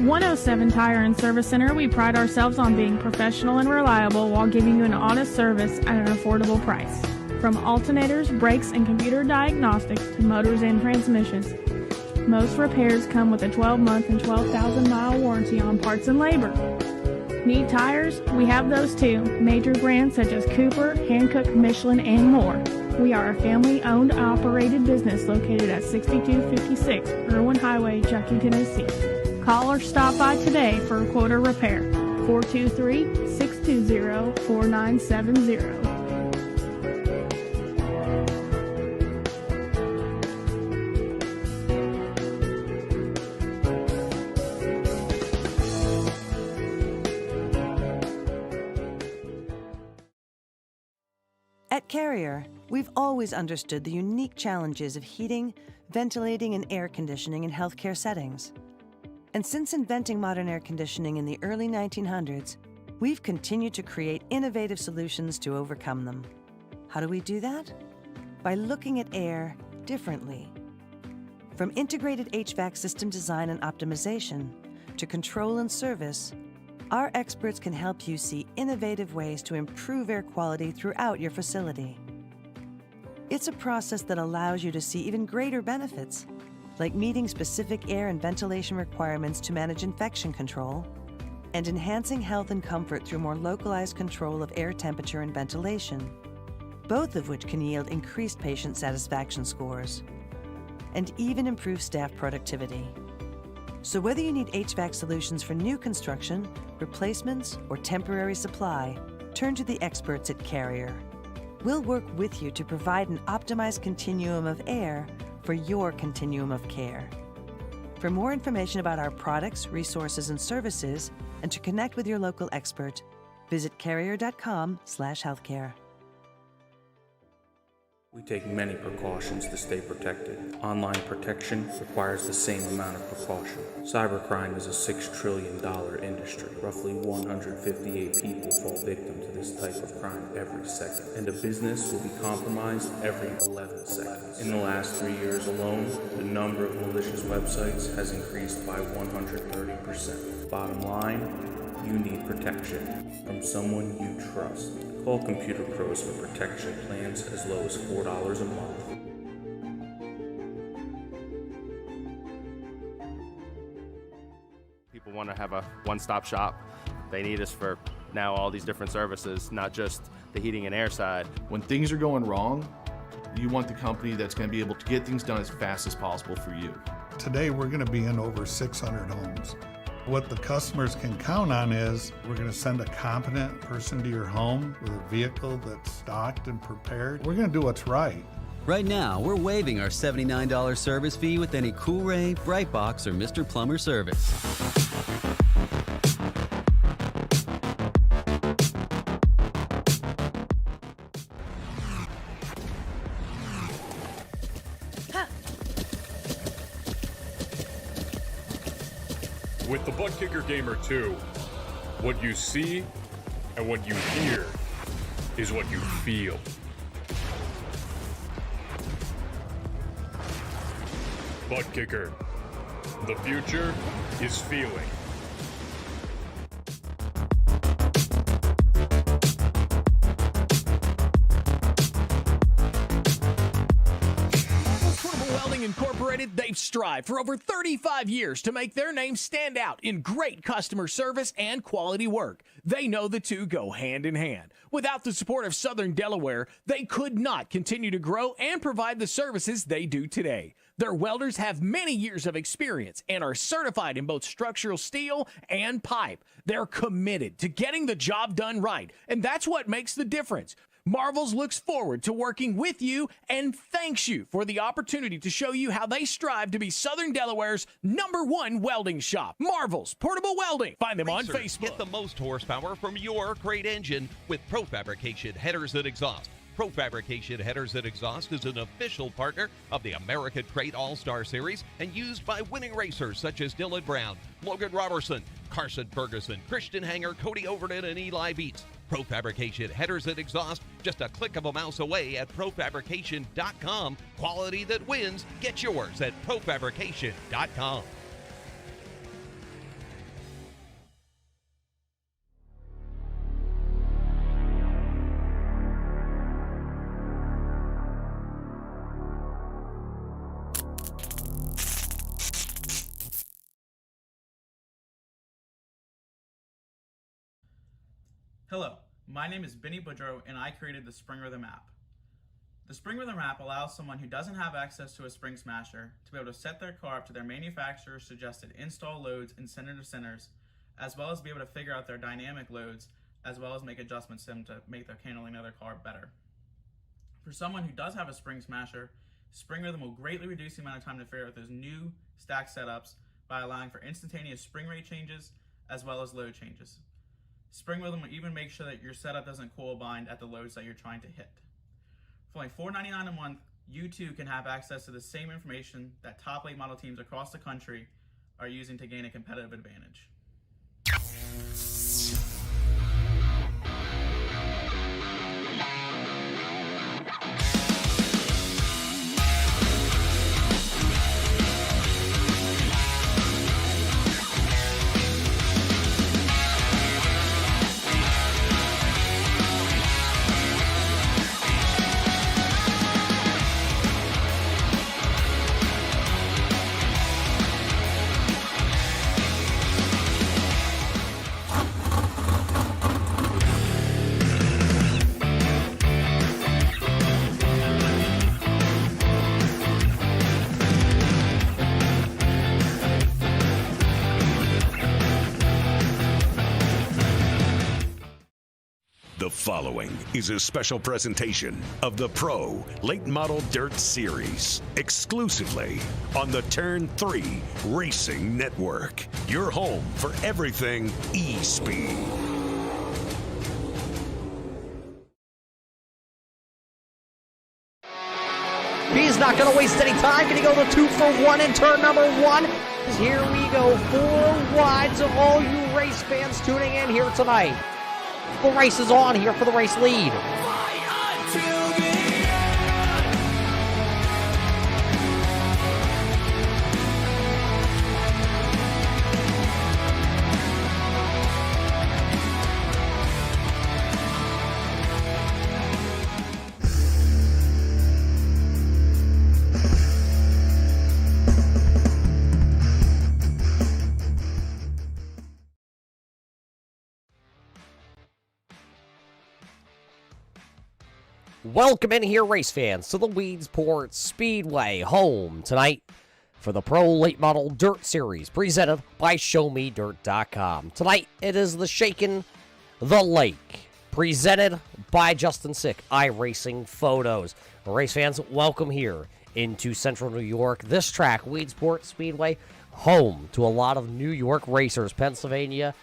107 Tire and Service Center, we pride ourselves on being professional and reliable while giving you an honest service at an affordable price. From alternators, brakes, and computer diagnostics to motors and transmissions, most repairs come with a 12-month and 12,000-mile warranty on parts and labor. Need tires? We have those too. Major brands such as Cooper, Hankook, Michelin, and more. We are a family-owned, operated business located at 6256 Irwin Highway, Chuckey, Tennessee. Call or stop by today for a quote or repair. 423-620-4970. At Carrier, we've always understood the unique challenges of heating, ventilating, and air conditioning in healthcare settings. And since inventing modern air conditioning in the early 1900s, we've continued to create innovative solutions to overcome them. How do we do that? By looking at air differently. From integrated HVAC system design and optimization to control and service, our experts can help you see innovative ways to improve air quality throughout your facility. It's a process that allows you to see even greater benefits, like meeting specific air and ventilation requirements to manage infection control, and enhancing health and comfort through more localized control of air temperature and ventilation, both of which can yield increased patient satisfaction scores, and even improve staff productivity. So whether you need HVAC solutions for new construction, replacements, or temporary supply, turn to the experts at Carrier. We'll work with you to provide an optimized continuum of air for your continuum of care. For more information about our products, resources, and services, and to connect with your local expert, visit carrier.com/healthcare. We take many precautions to stay protected. Online protection requires the same amount of precaution. Cybercrime is a $6 trillion industry. Roughly 158 people fall victim to this type of crime every second, and a business will be compromised every 11 seconds. In the last 3 years alone, the number of malicious websites has increased by 130%. Bottom line, you need protection from someone you trust. Call Computer Pros for protection plans as low as $4 a month. People want to have a one-stop shop. They need us for now all these different services, not just the heating and air side. When things are going wrong, you want the company that's going to be able to get things done as fast as possible for you. Today we're going to be in over 600 homes. What the customers can count on is we're going to send a competent person to your home with a vehicle that's stocked and prepared. We're going to do what's right. Right now, we're waiving our $79 service fee with any CoolRay, Bight Box, or Mr. Plumber service. With the Buttkicker Gamer 2, what you see and what you hear is what you feel. Buttkicker, the future is feeling. Incorporated, they've strived for over 35 years to make their name stand out in great customer service and quality work. They know the two go hand in hand. Without the support of Southern Delaware, they could not continue to grow and provide the services they do today. Their welders have many years of experience and are certified in both structural steel and pipe. They're committed to getting the job done right, and that's what makes the difference. Marvels looks forward to working with you and thanks you for the opportunity to show you how they strive to be Southern Delaware's #1 welding shop. Marvels Portable Welding. Find them on Facebook. Get the most horsepower from your great engine with Fabrication headers and exhaust. Fabrication headers and exhaust is an official partner of the American Crate All-Star Series and used by winning racers such as Dylan Brown, Logan Robertson, Carson Ferguson, Christian Hanger, Cody Overton, and Eli Beats. Fabrication headers and exhaust, just a click of a mouse away at profabrication.com. Quality that wins. Get yours at profabrication.com. Hello, my name is Benny Boudreau and I created the Springrithm app. The Springrithm app allows someone who doesn't have access to a spring smasher to be able to set their car up to their manufacturer's suggested install loads and center to centers, as well as be able to figure out their dynamic loads, as well as make adjustments to them to make their handling of their car better. For someone who does have a spring smasher, Springrithm will greatly reduce the amount of time to figure out those new stack setups by allowing for instantaneous spring rate changes as well as load changes. Springrithm will even make sure that your setup doesn't coil bind at the loads that you're trying to hit. For only $4.99 a month, you too can have access to the same information that top late model teams across the country are using to gain a competitive advantage. The following is a special presentation of the Pro Late Model Dirt Series, exclusively on the Turn 3 Racing Network, your home for everything e-speed. He's not going to waste any time. Going to go the 2 for 1 in turn number 1. Here we go, 4 wide to all you race fans tuning in here tonight. The race is on here for the race lead. Welcome in here, race fans, to the Weedsport Speedway home tonight for the Pro Late Model Dirt Series, presented by ShowMeDirt.com. Tonight, it is the Shakin the Lake, presented by Justin Sick, Iracing Photos. Race fans, welcome here into Central New York. This track, Weedsport Speedway, home to a lot of New York racers, Pennsylvania,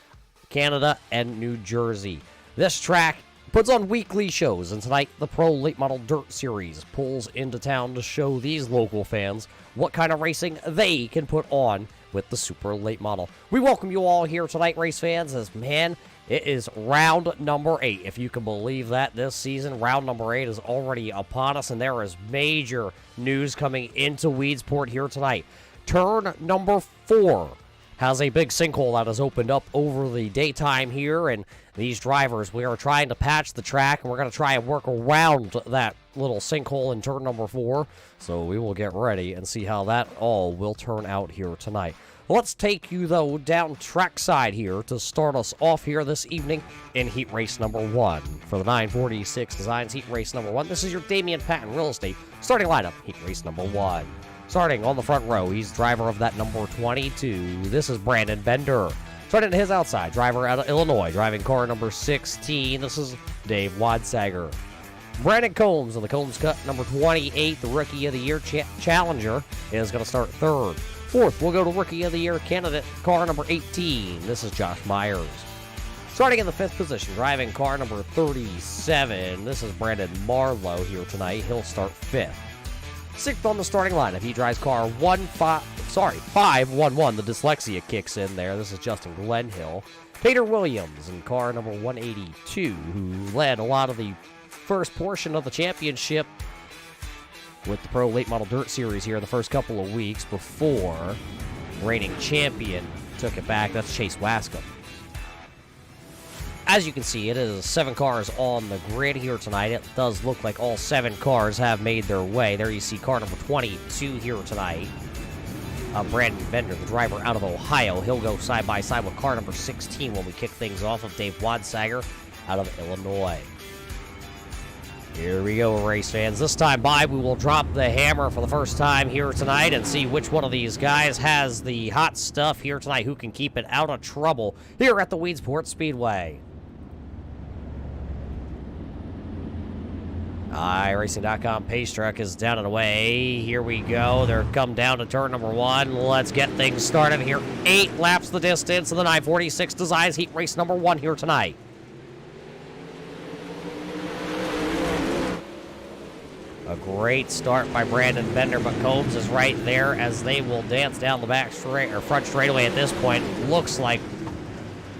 Canada, and New Jersey. This track puts on weekly shows, and tonight the Pro Late Model Dirt Series pulls into town to show these local fans what kind of racing they can put on with the Super Late Model. We welcome you all here tonight, race fans, as, man, it is round number 8. If you can believe that, this season, round number 8 is already upon us, and there is major news coming into Weedsport here tonight. Turn number 4 has a big sinkhole that has opened up over the daytime here, and these drivers, we are trying to patch the track, and we're going to try and work around that little sinkhole in turn number 4, so we will get ready and see how that all will turn out here tonight. Let's take you, though, down trackside here to start us off here this evening in heat race number 1. For the 946 Designs heat race number 1, this is your Damion Patton Real Estate starting lineup, heat race number 1. Starting on the front row, he's driver of that number 22. This is Brandon Bender. Starting to his outside, driver out of Illinois, driving car number 16. This is Dave Wadsager. Brandon Combs on the Combs Cut, number 28, the Rookie of the Year Challenger, is going to start third. Fourth, we'll go to Rookie of the Year candidate, car number 18. This is Josh Myers. Starting in the 5th position, driving car number 37. This is Brandon Marlowe here tonight. He'll start 5th. 6th on the starting lineup, he drives car 511. The dyslexia kicks in there. This is Justin Glenhill. Peter Williams in car number 182, who led a lot of the first portion of the championship with the Pro Late Model Dirt Series here in the first couple of weeks before reigning champion took it back. That's Chase Wascom. As you can see, it is 7 cars on the grid here tonight. It does look like all 7 cars have made their way. There you see car number 22 here tonight. Brandon Bender, the driver out of Ohio. He'll go side by side with car number 16 when we kick things off of Dave Wadsager. out of Illinois. Here we go, race fans. This time by, we will drop the hammer for the first time here tonight and see which one of these guys has the hot stuff here tonight, who can keep it out of trouble here at the Weedsport Speedway. Iracing.com pace truck is down and away. Here we go. They're come down to turn number 1. Let's get things started here. 8 laps the distance of the 946 Designs Heat Race number 1 here tonight. A great start by Brandon Bender, but Combs is right there as they will dance down the back straight or front straightaway at this point. Looks like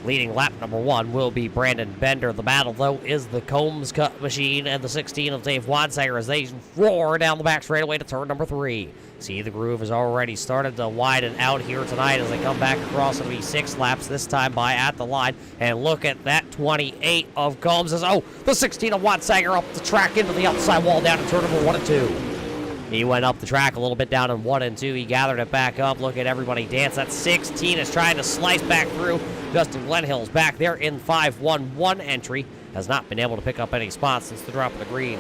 leading lap number 1 will be Brandon Bender. The battle, though, is the Combs Cut Machine and the 16 of Dave Wadsager as they roar down the back straightaway to turn number 3. See, the groove has already started to widen out here tonight as they come back across. It'll be 6 laps this time by at the line. And look at that 28 of Combs. The 16 of Wadsager up the track into the outside wall down to turn number 1 and 2. He went up the track a little bit down in 1 and 2. He gathered it back up. Look at everybody dance. That 16 is trying to slice back through. Justin Glenhill's back there in 5-1-1 entry. Has not been able to pick up any spots since the drop of the green.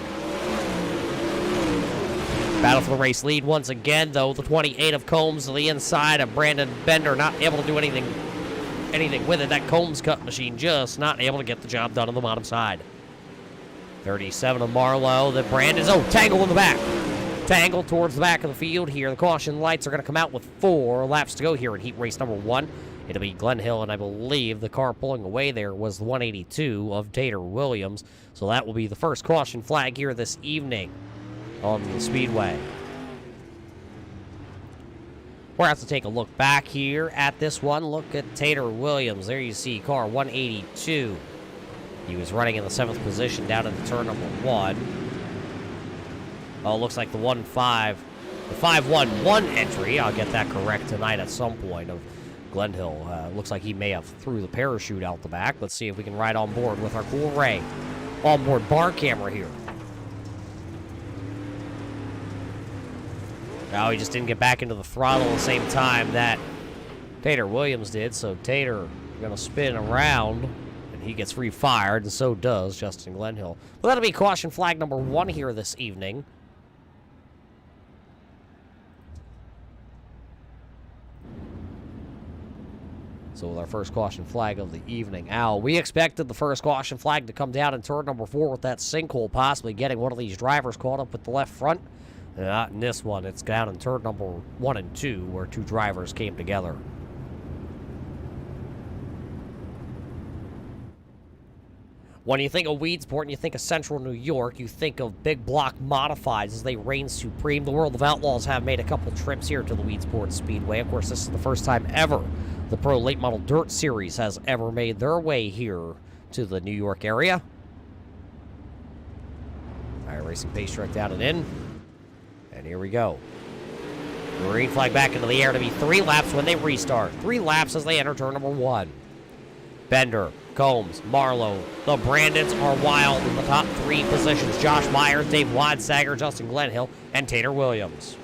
Battle for the race lead once again, though. The 28 of Combs to the inside of Brandon Bender. Not able to do anything with it. That Combs Cut Machine just not able to get the job done on the bottom side. 37 of Marlowe. The Brandon's, tangle in the back. Tangle towards the back of the field here. The caution lights are going to come out with 4 laps to go here in heat race number 1. It'll be Glenhill, and I believe the car pulling away there was the 182 of Tater Williams. So that will be the first caution flag here this evening on the Speedway. We'll have to take a look back here at this one. Look at Tater Williams. There you see car 182. He was running in the 7th position down into turn number 1. Looks like the 5-1-1 entry. I'll get that correct tonight at some point of Glenhill. Looks like he may have threw the parachute out the back. Let's see if we can ride on board with our CoolRay onboard bar camera here. Now he just didn't get back into the throttle at the same time that Tater Williams did, so Tater going to spin around, and he gets refired, and so does Justin Glenhill. Well, that'll be caution flag number 1 here this evening. So with our first caution flag of the evening out, we expected the first caution flag to come down in turn number 4 with that sinkhole, possibly getting one of these drivers caught up with the left front. Not in this one. It's down in turn number 1 and 2 where 2 drivers came together. When you think of Weedsport and you think of Central New York, you think of big block modifieds as they reign supreme. The World of Outlaws have made a couple trips here to the Weedsport Speedway. Of course, this is the first time ever the Pro Late Model Dirt Series has ever made their way here to the New York area. Iracing pace truck down and in. And here we go. Green flag back into the air to be 3 laps when they restart. 3 laps as they enter turn number 1. Bender, Combs, Marlowe. The Brandons are wild in the top 3 positions. Josh Myers, Dave Wadsager, Justin Glenhill, and Tater Williams.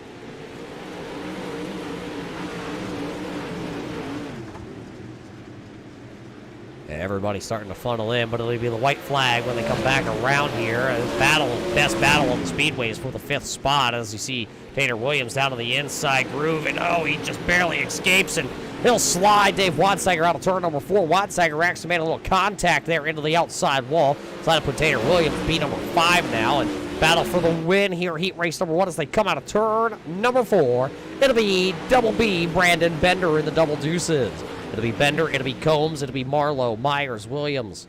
Everybody's starting to funnel in, but it'll be the white flag when they come back around here. Best battle on the speedway is for the 5th spot, as you see Tater Williams down to the inside groove, and he just barely escapes, and he'll slide Dave Wadsager out of turn number 4. Wadsager actually made a little contact there into the outside wall. So that'll put Tater Williams be number 5 now, and battle for the win here, heat race number 1 as they come out of turn number 4. It'll be Double B, Brandon Bender in the double deuces. It'll be Bender, it'll be Combs, it'll be Marlowe, Myers, Williams,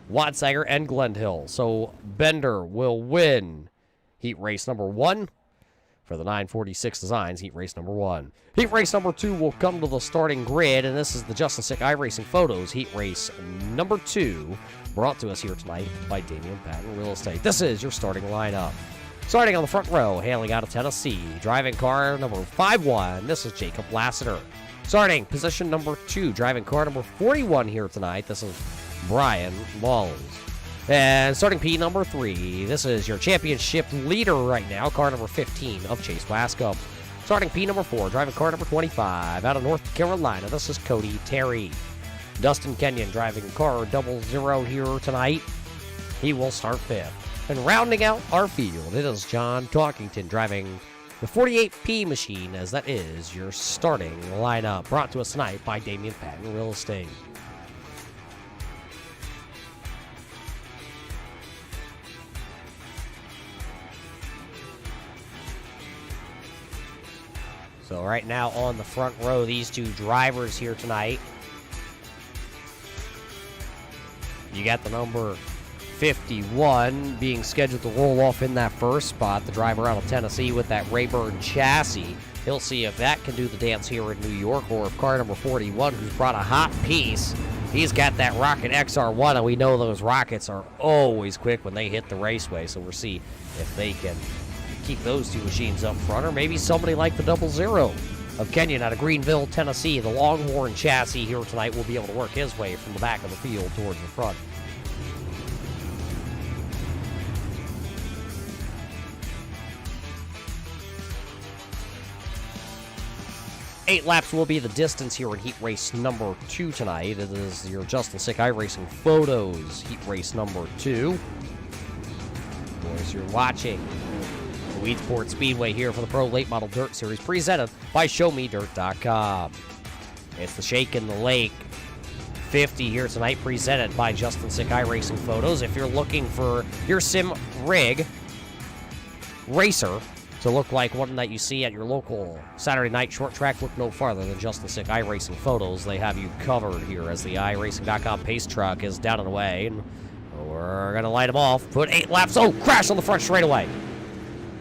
Wadsager, and Glenhill. So Bender will win heat race number 1 for the 946 Designs heat race number 1. Heat race number 2 will come to the starting grid, and this is the Justin Sick iRacing Photos heat race number 2, brought to us here tonight by Damion Patton Real Estate. This is your starting lineup. Starting on the front row, hailing out of Tennessee, driving car number 51, this is Jacob Lassiter. Starting position number 2, driving car number 41 here tonight, this is Brian Walls. And starting P number 3, this is your championship leader right now, car number 15 of Chase Wascombe. Starting P number 4, driving car number 25 out of North Carolina, this is Cody Terry. Dustin Kenyon driving car 00 here tonight. He will start 5th. And rounding out our field, it is John Talkington driving the 48P machine, as that is your starting lineup. Brought to us tonight by Damion Patton Real Estate. So right now on the front row, these two drivers here tonight. You got the number 51 being scheduled to roll off in that first spot. The driver out of Tennessee with that Rayburn chassis. He'll see if that can do the dance here in New York, or if car number 41, who's brought a hot piece, he's got that Rocket XR1, and we know those Rockets are always quick when they hit the raceway, so we'll see if they can keep those two machines up front, or maybe somebody like the 00 of Kenyon out of Greenville, Tennessee. The Longhorn chassis here tonight will be able to work his way from the back of the field towards the front. Eight laps will be the distance here in heat race number 2 tonight. It is your Justin Sick Iracing Photos heat race number 2. Of course, you're watching the Weedsport Speedway here for the Pro Late Model Dirt Series, presented by ShowMeDirt.com. It's the Shakin the Lake 50 here tonight, presented by Justin Sick Iracing Photos. If you're looking for your sim rig racer to look like one that you see at your local Saturday night short track, look no farther than Justin Sick Iracing Photos. They have you covered here as the Iracing.com pace truck is down and away. And we're going to light them off. Put 8 laps. Oh, crash on the front straightaway.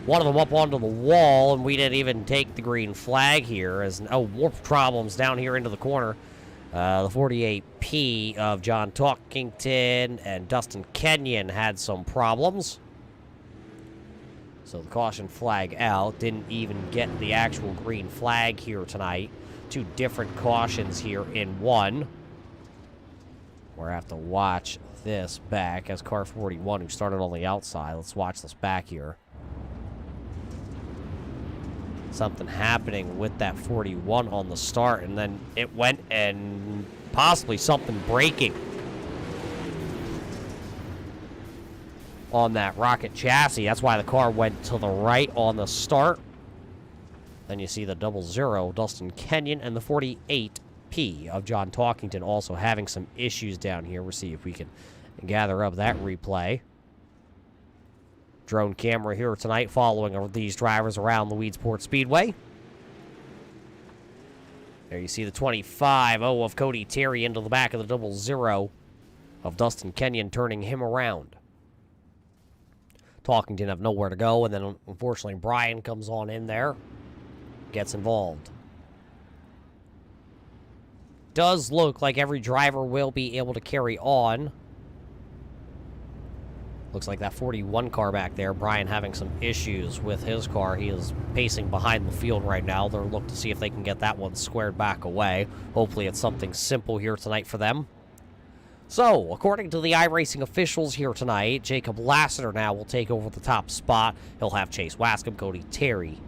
One of them up onto the wall, and we didn't even take the green flag here. As more problems down here into the corner. The 48P of John Talkington and Dustin Kenyon had some problems. So the caution flag out. Didn't even get the actual green flag here tonight. 2 different cautions here in one. We're going to have to watch this back as car 41, who started on the outside. Let's watch this back here. Something happening with that 41 on the start, and then it went, and possibly something breaking on that Rocket chassis. That's why the car went to the right on the start. Then you see the 00 Dustin Kenyon and the 48P of John Talkington also having some issues down here. We'll see if we can gather up that replay. Drone camera here tonight following these drivers around the Weedsport Speedway. There you see the 25 of Cody Terry into the back of the 00 of Dustin Kenyon, turning him around. Talking didn't have nowhere to go, and then unfortunately Brian comes on in there, gets involved. Does look like every driver will be able to carry on. Looks like that 41 car back there, Brian having some issues with his car. He is pacing behind the field right now. They'll look to see if they can get that one squared back away. Hopefully it's something simple here tonight for them. So, according to the iRacing officials here tonight, Jacob Lassiter now will take over the top spot. He'll have Chase Wascom, Cody Terry,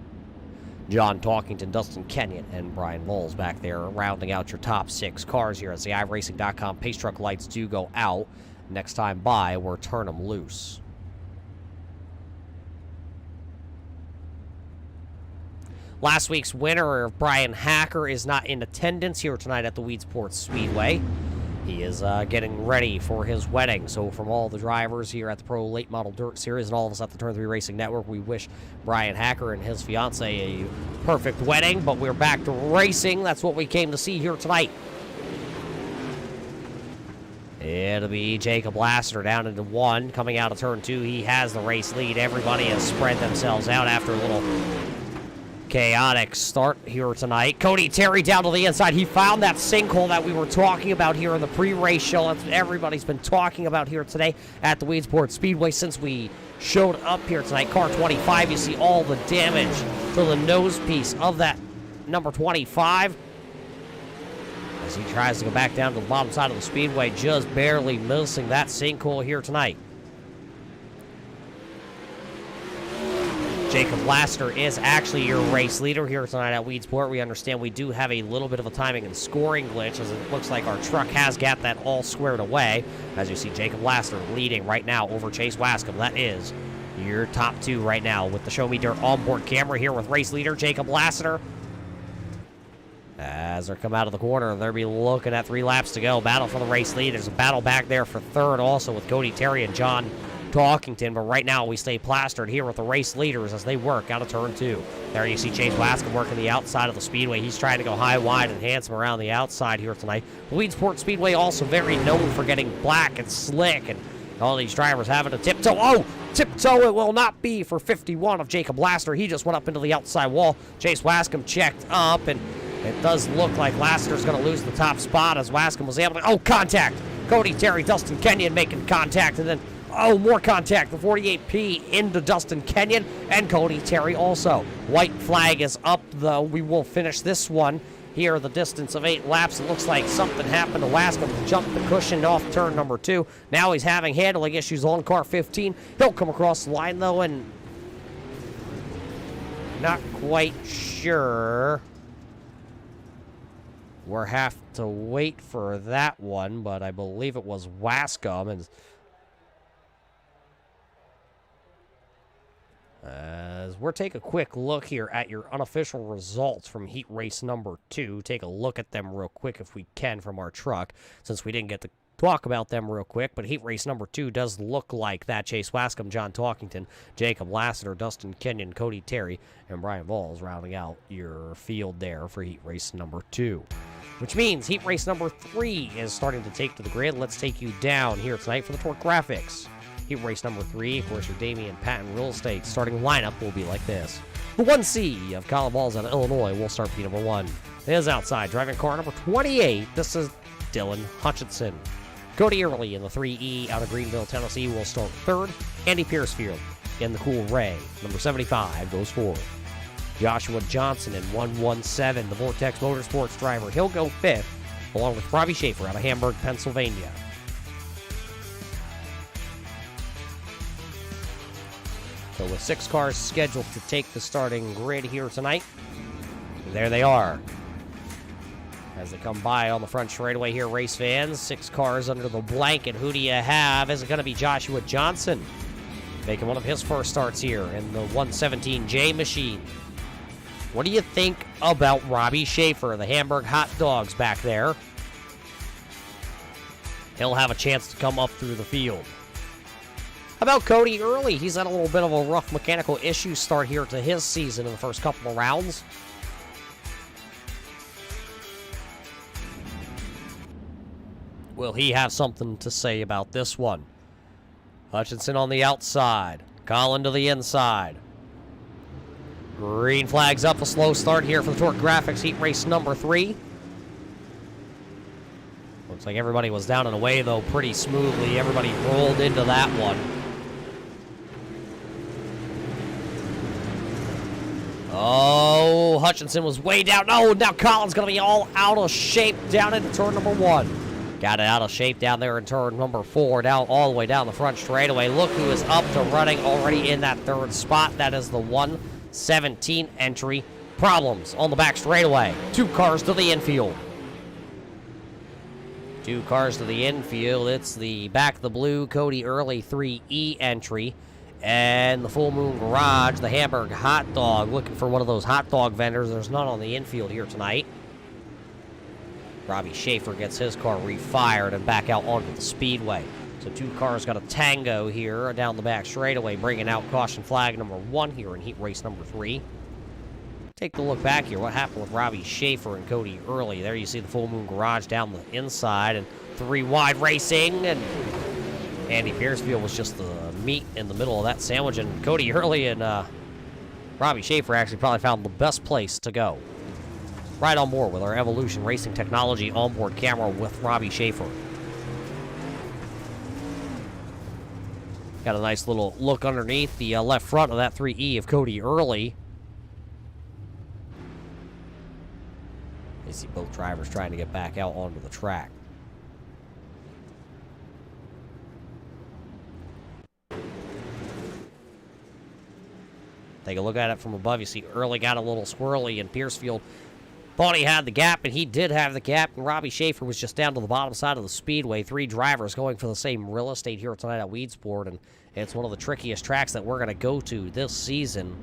John Talkington, Dustin Kenyon, and Brian Lowles back there, rounding out your top 6 cars here as the iRacing.com pace truck lights do go out. Next time by, we'll turn them loose. Last week's winner, Brian Hacker, is not in attendance here tonight at the Weedsport Speedway. He is getting ready for his wedding. So from all the drivers here at the Pro Late Model Dirt Series and all of us at the Turn 3 Racing Network, we wish Brian Hacker and his fiancée a perfect wedding. But we're back to racing. That's what we came to see here tonight. It'll be Jacob Lassiter down into 1. Coming out of turn 2, he has the race lead. Everybody has spread themselves out after a little chaotic start here tonight. Cody Terry down to the inside. He found that sinkhole that we were talking about here in the pre-race show. That's what everybody's been talking about here today at the Weedsport Speedway since we showed up here tonight. Car 25, you see all the damage to the nose piece of that number 25. As he tries to go back down to the bottom side of the speedway, just barely missing that sinkhole here tonight. Jacob Lassiter is actually your race leader here tonight at Weedsport. We understand we do have a little bit of a timing and scoring glitch, as it looks like our truck has got that all squared away. As you see, Jacob Lassiter leading right now over Chase Wascom. That is your top two right now with the Show Me Dirt onboard camera here with race leader Jacob Lassiter. As they come out of the corner, they'll be looking at 3 laps to go. Battle for the race lead. There's a battle back there for third also with Cody Terry and John Talkington, but right now we stay plastered here with the race leaders as they work out of turn 2. There you see Chase Wascom working the outside of the speedway. He's trying to go high, wide, and handsome around the outside here tonight. Weedsport Speedway also very known for getting black and slick, and all these drivers having to tiptoe. Oh, tiptoe it will not be for 51 of Jacob Lassiter. He just went up into the outside wall. Chase Wascom checked up, and it does look like Lassiter's going to lose the top spot as Wascom was able to... Oh, contact! Cody Terry, Dustin Kenyon making contact, and then... Oh, more contact. The 48P into Dustin Kenyon and Cody Terry also. White flag is up, though. We will finish this one here, the distance of 8 laps. It looks like something happened to Wascom to jump the cushion off turn number 2. Now he's having handling issues on car 15. He'll come across the line, though, and not quite sure. We'll have to wait for that one, but I believe it was Wascom, and as we'll take a quick look here at your unofficial results from heat race number 2. Take a look at them real quick if we can from our truck, since we didn't get to talk about them real quick. But heat race number 2 does look like that. Chase Wascom, John Talkington, Jacob Lassiter, Dustin Kenyon, Cody Terry, and Brian Balls rounding out your field there for heat race number 2. Which means heat race number 3 is starting to take to the grid. Let's take you down here tonight for the Torque Graphics. Heat race number 3, of course, your Damion, Patton, Real Estate starting lineup will be like this. The 1C of Colin Balls out of Illinois will start P number 1. Is outside, driving car number 28. This is Dylan Hutchinson. Cody Early in the 3E out of Greenville, Tennessee will start 3rd. Andy Piercefield in the CoolRay, number 75, goes 4th. Joshua Johnson in 117, the Vortex Motorsports driver. He'll go 5th, along with Robbie Schaefer out of Hamburg, Pennsylvania. So with 6 cars scheduled to take the starting grid here tonight, there they are. As they come by on the front straightaway here, race fans, 6 cars under the blanket. Who do you have? Is it going to be Joshua Johnson making one of his first starts here in the 117J machine? What do you think about Robbie Schaefer, the Hamburg Hot Dogs back there? He'll have a chance to come up through the field. How about Cody Early? He's had a little bit of a rough mechanical issue start here to his season in the first couple of rounds. Will he have something to say about this one? Hutchinson on the outside. Colin to the inside. Green flag's up, a slow start here for the Torque Graphics heat race number 3. Looks like everybody was down and away, though, pretty smoothly. Everybody rolled into that one. Oh, Hutchinson was way down. Oh, now Colin's going to be all out of shape down into turn number 1. Got it out of shape down there in turn number 4, down all the way down the front straightaway. Look who is up to running already in that 3rd spot. That is the 117 entry. Problems on the back straightaway. 2 cars to the infield. 2 cars to the infield. It's the back of the blue Cody Early 3E entry. And the Full Moon Garage, the Hamburg Hot Dog, looking for one of those hot dog vendors. There's none on the infield here tonight. Robbie Schaefer gets his car refired and back out onto the speedway. So 2 cars got a tango here down the back straightaway, bringing out caution flag number 1 here in heat race number 3. Take a look back here. What happened with Robbie Schaefer and Cody Early? There you see the Full Moon Garage down the inside, and 3 wide racing, and Andy Piercefield was just the meat in the middle of that sandwich, and Cody Early and Robbie Schaefer actually probably found the best place to go. Right on board with our Evolution Racing Technology onboard camera with Robbie Schaefer. Got a nice little look underneath the left front of that 3E of Cody Early. You see both drivers trying to get back out onto the track. Take a look at it from above. You see Early got a little squirrely, and Piercefield thought he had the gap, and he did have the gap, and Robbie Schaefer was just down to the bottom side of the speedway. 3 drivers going for the same real estate here tonight at Weedsport, and it's one of the trickiest tracks that we're going to go to this season.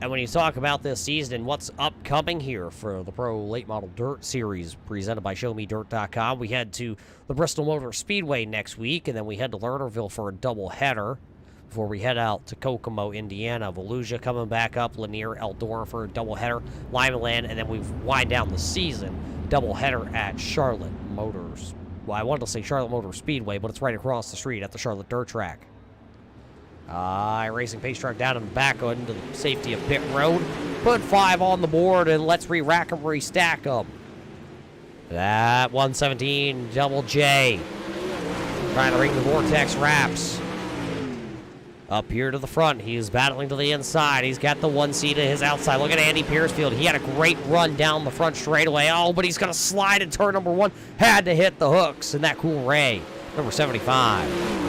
And when you talk about this season and what's upcoming here for the Pro Late Model Dirt Series presented by ShowMeDirt.com, we head to the Bristol Motor Speedway next week, and then we head to Lernerville for a doubleheader before we head out to Kokomo, Indiana. Volusia coming back up, Lanier, Eldora for a doubleheader, Limaland, and then we wind down the season doubleheader at Charlotte Motors. Well, I wanted to say Charlotte Motor Speedway, but it's right across the street at the Charlotte Dirt Track. Iracing pace truck down in the back into the safety of pit road. Put 5 on the board, and let's re-rack them, restack them. That 117 Double J. Trying to ring the Vortex Wraps. Up here to the front, he is battling to the inside. He's got the 1C to his outside. Look at Andy Piercefield. He had a great run down the front straightaway. Oh, but he's going to slide in turn number 1. Had to hit the hooks, and that CoolRay, number 75.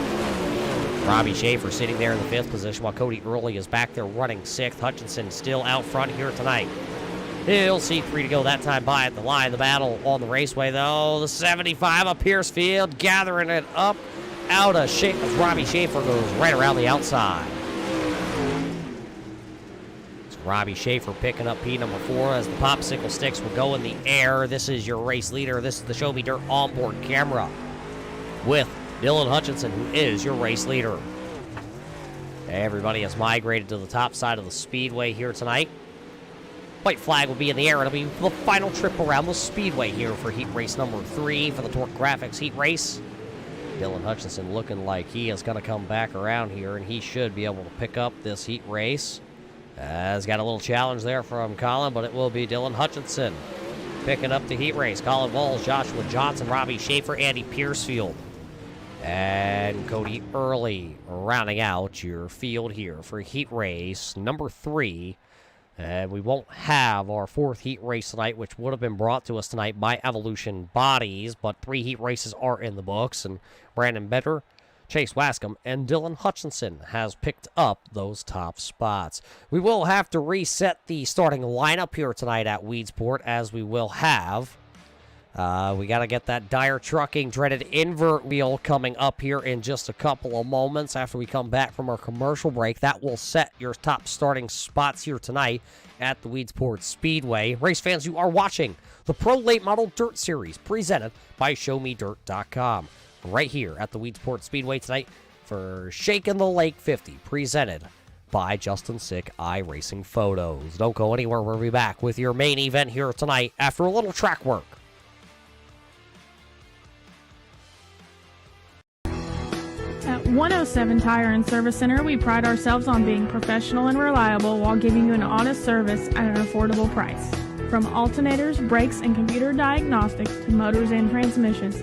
Robbie Schaefer sitting there in the 5th position while Cody Early is back there running 6th. Hutchinson still out front here tonight. He'll see 3 to go that time by at the line. The battle on the raceway, though. The 75 of Piercefield gathering it up out of shape as Robbie Schaefer goes right around the outside. It's Robbie Schaefer picking up P number 4 as the popsicle sticks will go in the air. This is your race leader. This is the Show Me Dirt onboard camera with Dylan Hutchinson, who is your race leader. Everybody has migrated to the top side of the speedway here tonight. White flag will be in the air. It'll be the final trip around the speedway here for heat race number 3 for the Torque Grafixs heat race. Dylan Hutchinson looking like he is going to come back around here, and he should be able to pick up this heat race. Has got a little challenge there from Colin, but it will be Dylan Hutchinson picking up the heat race. Colin Walls, Joshua Johnson, Robbie Schaefer, Andy Piercefield, and Cody Early rounding out your field here for heat race number 3. And we won't have our 4th heat race tonight, which would have been brought to us tonight by Evolution Bodies, but 3 heat races are in the books, and Brandon Better, Chase Wascom, and Dylan Hutchinson has picked up those top spots. We will have to reset the starting lineup here tonight at Weedsport, as we will have. We got to get that Dyer Trucking dreaded invert wheel coming up here in just a couple of moments after we come back from our commercial break. That will set your top starting spots here tonight at the Weedsport Speedway. Race fans, you are watching the Pro Late Model Dirt Series presented by ShowMeDirt.com right here at the Weedsport Speedway tonight for Shakin the Lake 50 presented by Justin Sick Iracing Photos. Don't go anywhere. We'll be back with your main event here tonight after a little track work. At 107 Tire and Service Center, we pride ourselves on being professional and reliable while giving you an honest service at an affordable price. From alternators, brakes, and computer diagnostics to motors and transmissions,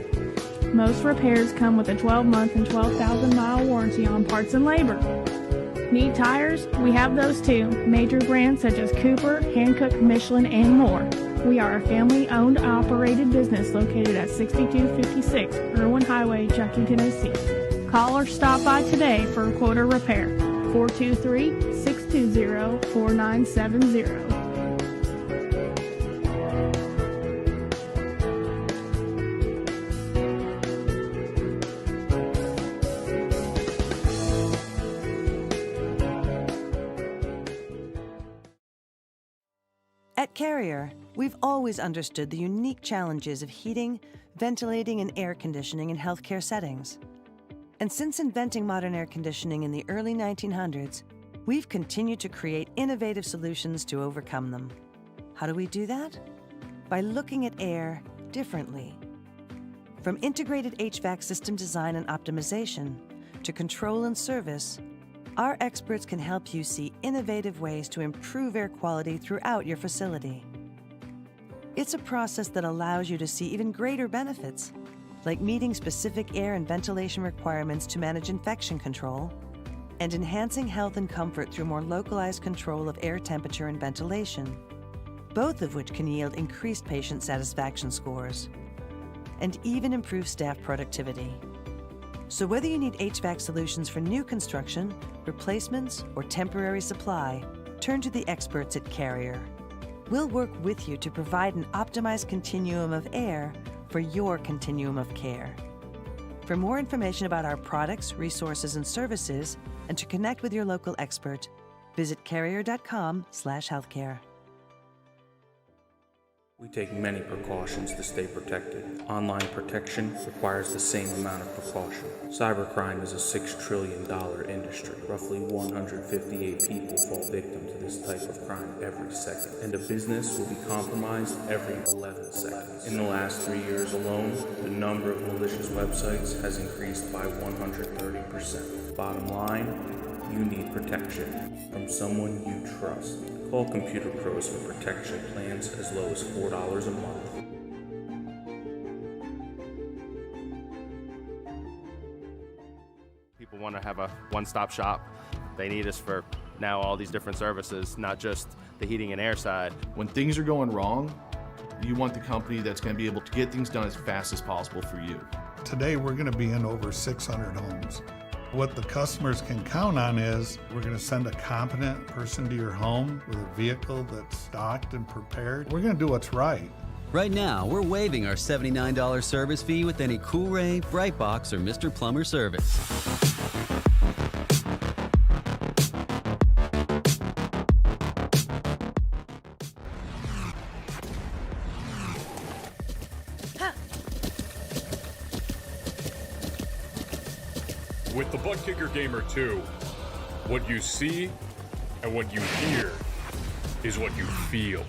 most repairs come with a 12-month and 12,000-mile warranty on parts and labor. Need tires? We have those too. Major brands such as Cooper, Hankook, Michelin, and more. We are a family-owned, operated business located at 6256 Irwin Highway, Chuckey, Tennessee. Call or stop by today for a quote or repair. 423-620-4970. At Carrier, we've always understood the unique challenges of heating, ventilating, and air conditioning in healthcare settings. And since inventing modern air conditioning in the early 1900s, we've continued to create innovative solutions to overcome them. How do we do that? By looking at air differently. From integrated HVAC system design and optimization to control and service, our experts can help you see innovative ways to improve air quality throughout your facility. It's a process that allows you to see even greater benefits, like meeting specific air and ventilation requirements to manage infection control, and enhancing health and comfort through more localized control of air temperature and ventilation, both of which can yield increased patient satisfaction scores, and even improve staff productivity. So whether you need HVAC solutions for new construction, replacements, or temporary supply, turn to the experts at Carrier. We'll work with you to provide an optimized continuum of air for your continuum of care. For more information about our products, resources, and services, and to connect with your local expert, visit carrier.com/healthcare. We take many precautions to stay protected. Online protection requires the same amount of precaution. Cybercrime is a $6 trillion industry. Roughly 158 people fall victim to this type of crime every second, and a business will be compromised every 11 seconds. In the last 3 years alone, the number of malicious websites has increased by 130%. Bottom line, you need protection from someone you trust. Call Computer Pros for protection plans as low as $4 a month. People want to have a one-stop shop. They need us for now all these different services, not just the heating and air side. When things are going wrong, you want the company that's going to be able to get things done as fast as possible for you. Today, we're going to be in over 600 homes. What the customers can count on is we're going to send a competent person to your home with a vehicle that's stocked and prepared. We're going to do what's right. Right now, we're waiving our $79 service fee with any CoolRay, Bight Box, or Mr. Plumber service. With the Buttkicker Gamer 2, what you see and what you hear is what you feel.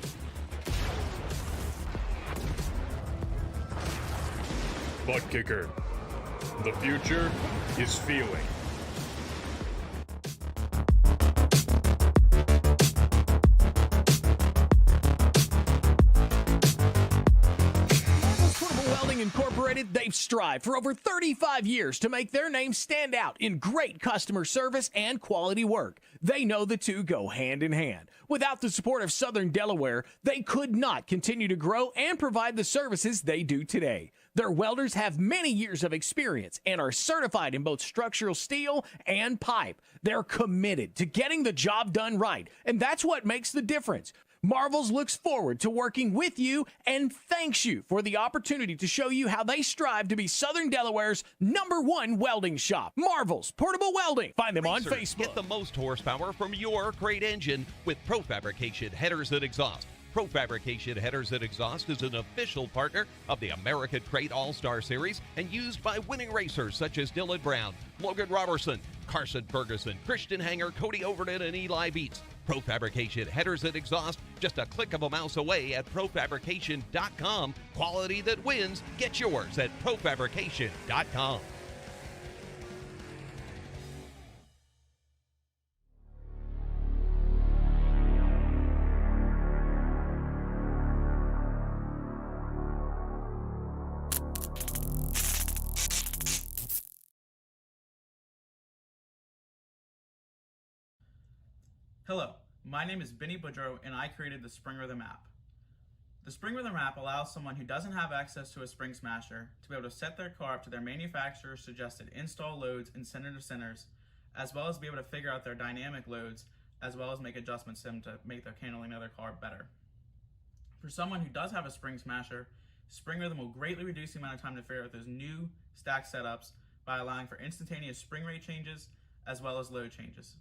Buttkicker, the future is feeling. Incorporated, they've strived for over 35 years to make their name stand out in great customer service and quality work. They know the two go hand in hand. Without the support of Southern Delaware, they could not continue to grow and provide the services they do today. Their welders have many years of experience and are certified in both structural steel and pipe. They're committed to getting the job done right, and that's what makes the difference. Marvels looks forward to working with you and thanks you for the opportunity to show you how they strive to be Southern Delaware's #1 welding shop. Marvels Portable Welding. Find them on Facebook. Get the most horsepower from your great engine with Fabrication headers and exhaust. Fabrication headers and exhaust is an official partner of the American Crate All-Star Series and used by winning racers such as Dylan Brown, Logan Robertson, Carson Ferguson, Christian Hanger, Cody Overton, and Eli Beats. Fabrication headers and exhaust, just a click of a mouse away at profabrication.com. Quality that wins. Get yours at profabrication.com. Hello, my name is Benny Boudreau and I created the Springrithm app. The Springrithm app allows someone who doesn't have access to a spring smasher to be able to set their car up to their manufacturer's suggested install loads and center to centers, as well as be able to figure out their dynamic loads, as well as make adjustments to them to make their handling of their car better. For someone who does have a spring smasher, Springrithm will greatly reduce the amount of time to figure out those new stack setups by allowing for instantaneous spring rate changes as well as load changes.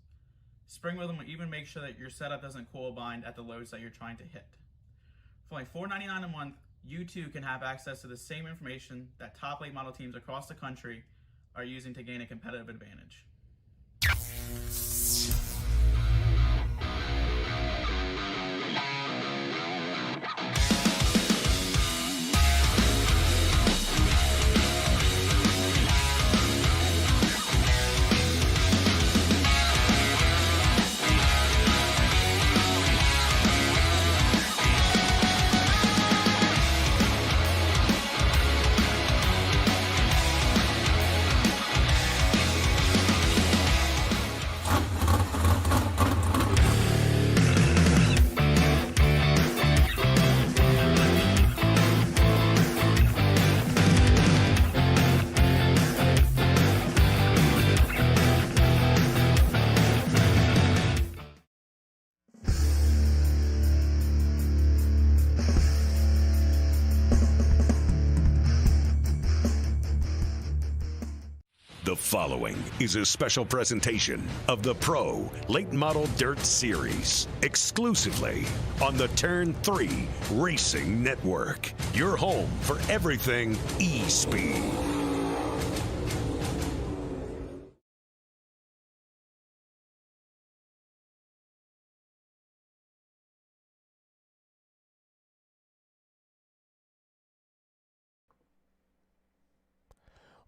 Springrithm will even make sure that your setup doesn't coil bind at the loads that you're trying to hit. For only $4.99 a month, you too can have access to the same information that top late model teams across the country are using to gain a competitive advantage. The following is a special presentation of the Pro Late Model Dirt Series, exclusively on the Turn 3 Racing Network, your home for everything e-speed.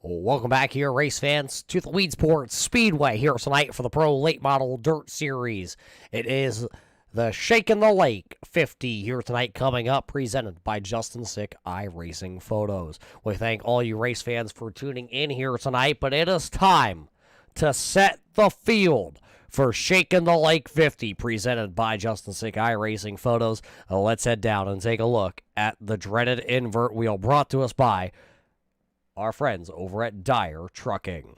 Welcome back here, race fans, to the Weedsport Speedway here tonight for the Pro Late Model Dirt Series. It is the Shakin the Lake 50 here tonight coming up, presented by Justin Sick Iracing Photos. We thank all you race fans for tuning in here tonight, but it is time to set the field for Shakin the Lake 50, presented by Justin Sick Iracing Photos. Let's head down and take a look at the dreaded invert wheel brought to us by our friends over at Dyer Trucking.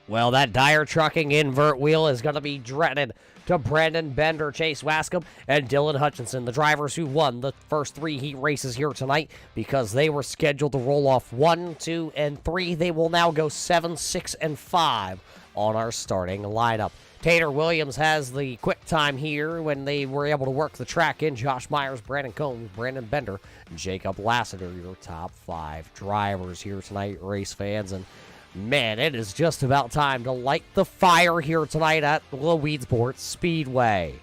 Well, that Dyer Trucking invert wheel is going to be dreaded to Brandon Bender, Chase Wascombe, and Dylan Hutchinson, the drivers who won the first 3 heat races here tonight, because they were scheduled to roll off 1, 2, and 3. They will now go 7, 6, and 5 on our starting lineup. Tater Williams has the quick time here when they were able to work the track in. Josh Myers, Brandon Combs, Brandon Bender, and Jacob Lassiter, your top 5 drivers here tonight, race fans. And man, it is just about time to light the fire here tonight at the Weedsport Speedway.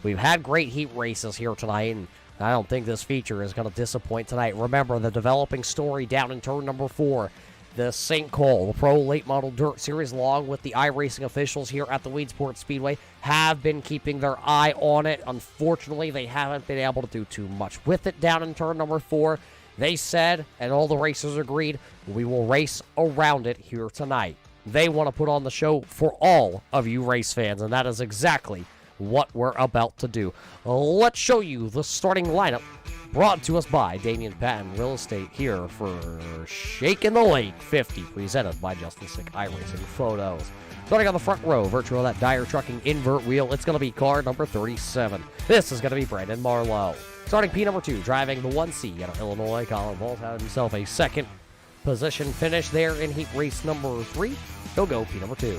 We've had great heat races here tonight, and I don't think this feature is going to disappoint tonight. Remember, the developing story down in turn number 4, the sinkhole, the Pro Late Model Dirt Series, along with the iRacing officials here at the Weedsport Speedway, have been keeping their eye on it. Unfortunately, they haven't been able to do too much with it down in turn number 4. They said, and all the racers agreed, we will race around it here tonight. They want to put on the show for all of you race fans, and that is exactly what we're about to do. Let's show you the starting lineup brought to us by Damion Patton Real Estate here for Shakin the Lake 50, presented by Justin Sick Iracing Photos. Starting on the front row, virtual of that Dyer Trucking invert wheel, it's going to be car number 37. This is going to be Brandon Marlowe. Starting P number 2, driving the 1C out of Illinois, Colin Ball had himself a second position finish there in heat race number 3. He'll go P number 2.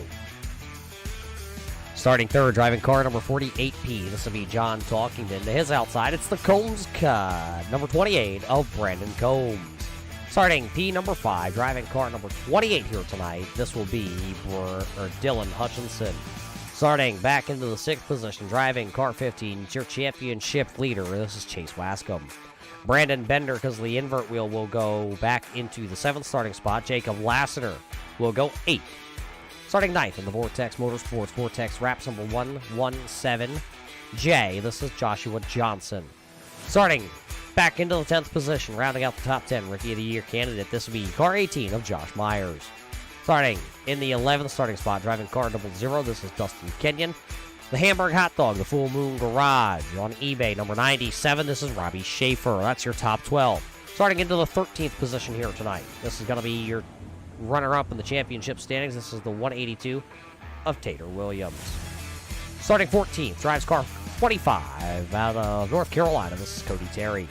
Starting third, driving car number 48P. This will be John Talkington. To his outside, it's the Combs cut, number 28 of Brandon Combs. Starting P number 5, driving car number 28 here tonight. This will be Dylan Hutchinson. Starting back into the 6th position, driving car 15, it's your championship leader. This is Chase Wascombe. Brandon Bender, because the invert wheel, will go back into the 7th starting spot. Jacob Lassiter will go 8th. Starting 9th in the Vortex Motorsports Vortex Wraps number 117J. This is Joshua Johnson. Starting back into the 10th position, rounding out the top 10 Rookie of the Year candidate. This will be car 18 of Josh Myers. Starting in the 11th starting spot, driving car 00, this is Dustin Kenyon. The Hamburg Hot Dog, the Full Moon Garage on eBay, number 97, this is Robbie Schaefer. That's your top 12. Starting into the 13th position here tonight, this is going to be your runner-up in the championship standings. This is the 182 of Tater Williams. Starting 14th, drives car 25 out of North Carolina, this is Cody Terry.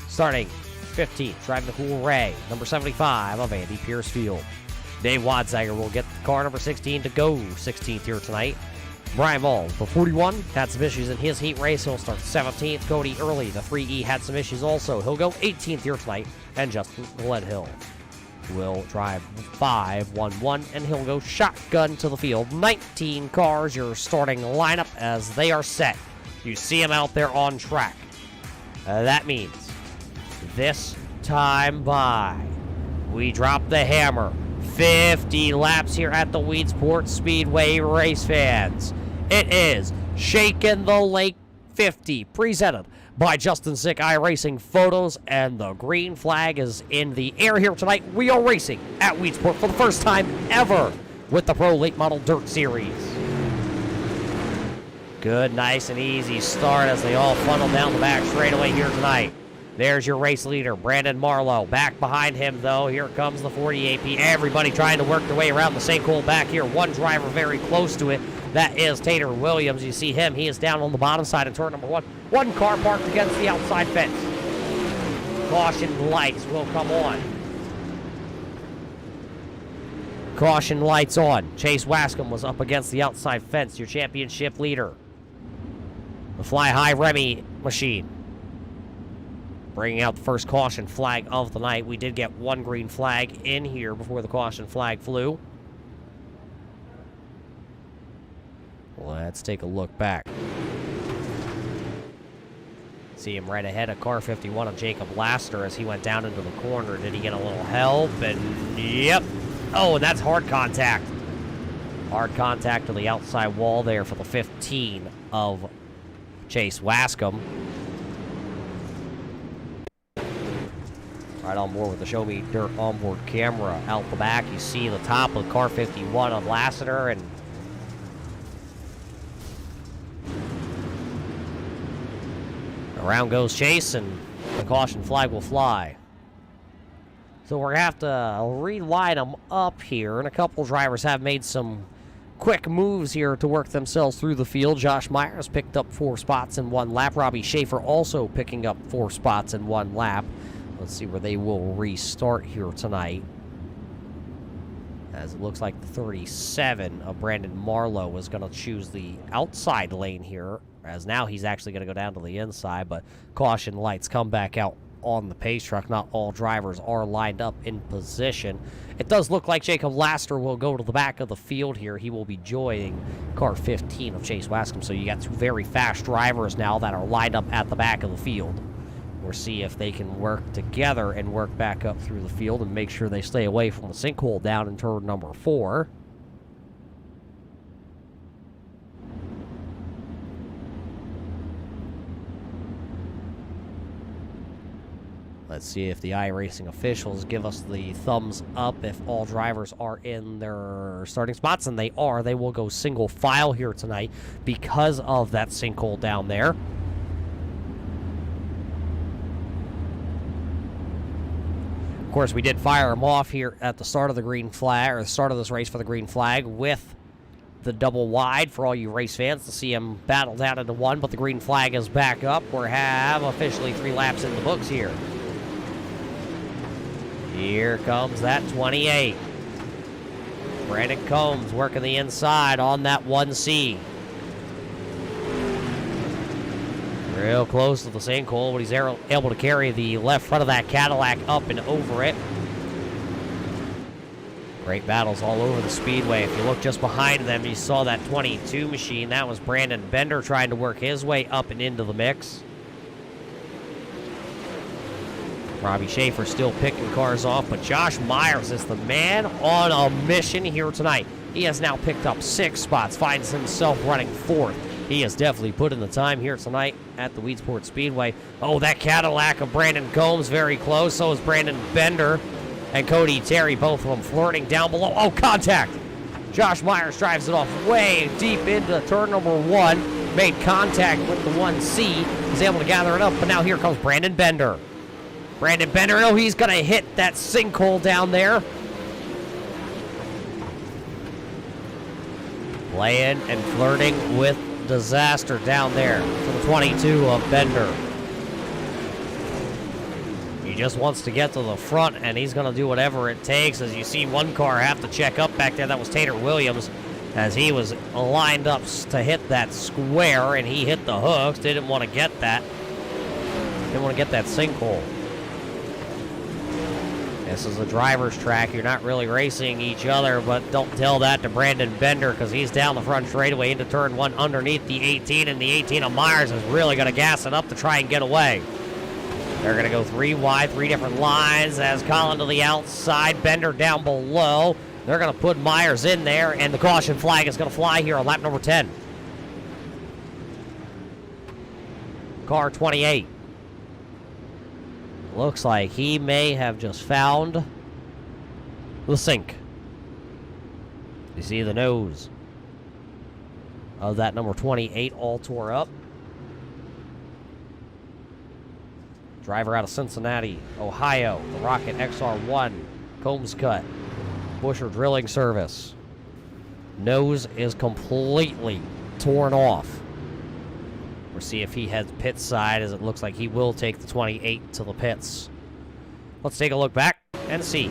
Starting 15th, driving the CoolRay, number 75 of Andy Piercefield. Dave Wadsager will get the car number 16 to go 16th here tonight. Brian Ball, the 41, had some issues in his heat race. He'll start 17th. Cody Early, the 3E, had some issues also. He'll go 18th here tonight. And Justin Gledhill will drive 5-1-1, and he'll go shotgun to the field. 19 cars, your starting lineup as they are set. You see them out there on track. That means this time by, we drop the hammer. 50 laps here at the Weedsport Speedway, race fans. It is Shakin the Lake 50, presented by Justin Sick Iracing Photos, and the green flag is in the air here tonight. We are racing at Weedsport for the first time ever with the Pro Late Model Dirt Series. Good, nice and easy start as they all funnel down the back straightaway here tonight. There's your race leader, Brandon Marlowe. Back behind him, though, here comes the 40 AP. Everybody trying to work their way around the sinkhole back here. One driver very close to it. That is Tater Williams. You see him. He is down on the bottom side in turn number 1. One car parked against the outside fence. Caution lights will come on. Caution lights on. Chase Wascom was up against the outside fence, your championship leader. The Fly High Remy machine. Bringing out the first caution flag of the night. We did get one green flag in here before the caution flag flew. Let's take a look back. See him right ahead of car 51 of Jacob Laster as he went down into the corner. Did he get a little help? And yep. Oh, and that's hard contact. Hard contact to the outside wall there for the 15 of Chase Wascom. Right on board with the Show Me Dirt onboard camera. Out the back, you see the top of car 51 of Lassiter, and around goes Chase, and the caution flag will fly. So we're going to have to reline them up here, and a couple drivers have made some quick moves here to work themselves through the field. Josh Myers picked up 4 spots in 1 lap. Robbie Schaefer also picking up 4 spots in 1 lap. Let's see where they will restart here tonight. As it looks like the 37 of Brandon Marlowe is going to choose the outside lane here, as now he's actually going to go down to the inside, but caution lights come back out on the pace truck. Not all drivers are lined up in position. It does look like Jacob Laster will go to the back of the field here. He will be joining car 15 of Chase Wascom. So you got 2 very fast drivers now that are lined up at the back of the field. We'll see if they can work together and work back up through the field and make sure they stay away from the sinkhole down in turn number 4. Let's see if the Iracing officials give us the thumbs up if all drivers are in their starting spots, and they are. They will go single file here tonight because of that sinkhole down there. Of course, we did fire them off here at the start of the green flag, or the start of this race for the green flag, with the double wide for all you race fans to see them battle down into 1, but the green flag is back up. We have officially 3 laps in the books here. Here comes that 28. Brandon Combs working the inside on that 1C. Real close to the sinkhole, but he's able to carry the left front of that Cadillac up and over it. Great battles all over the speedway. If you look just behind them, you saw that 22 machine. That was Brandon Bender trying to work his way up and into the mix. Robbie Schaefer still picking cars off, but Josh Myers is the man on a mission here tonight. He has now picked up 6 spots, finds himself running 4th. He has definitely put in the time here tonight at the Weedsport Speedway. Oh, that Cadillac of Brandon Combs very close. So is Brandon Bender and Cody Terry, both of them flirting down below. Oh, contact! Josh Myers drives it off way deep into turn number 1. Made contact with the 1C. Was able to gather it up, but now here comes Brandon Bender. Brandon Bender, oh, he's going to hit that sinkhole down there. Playing and flirting with disaster down there for the 22 of Bender. He just wants to get to the front, and he's going to do whatever it takes. As you see one car have to check up back there. That was Tater Williams, as he was lined up to hit that square, and he hit the hooks. Didn't want to get that. Didn't want to get that sinkhole. This is a driver's track. You're not really racing each other, but don't tell that to Brandon Bender, because he's down the front straightaway into turn 1 underneath the 18, and the 18 of Myers is really going to gas it up to try and get away. They're going to go 3 wide, 3 different lines as Colin to the outside, Bender down below. They're going to put Myers in there, and the caution flag is going to fly here on lap number 10. Car 28. Looks like he may have just found the sink. You see the nose of that number 28 all tore up. Driver out of Cincinnati, Ohio, the Rocket XR1, Combs cut, Busher drilling service. Nose is completely torn off. We'll see if he heads pit side, as it looks like he will take the 28 to the pits. Let's take a look back and see.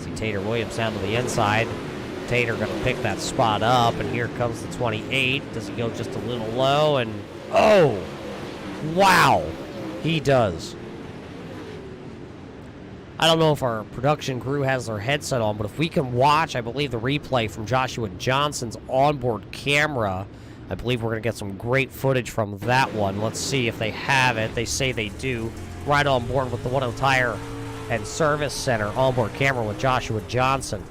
See Tater Williams down to the inside. Tater going to pick that spot up, and here comes the 28. Does he go just a little low? And oh, wow, he does. I don't know if our production crew has their headset on, but if we can watch, I believe, the replay from Joshua Johnson's onboard camera, I believe we're going to get some great footage from that one. Let's see if they have it. They say they do. Right on board with the One Tire and Service Center onboard camera with Joshua Johnson.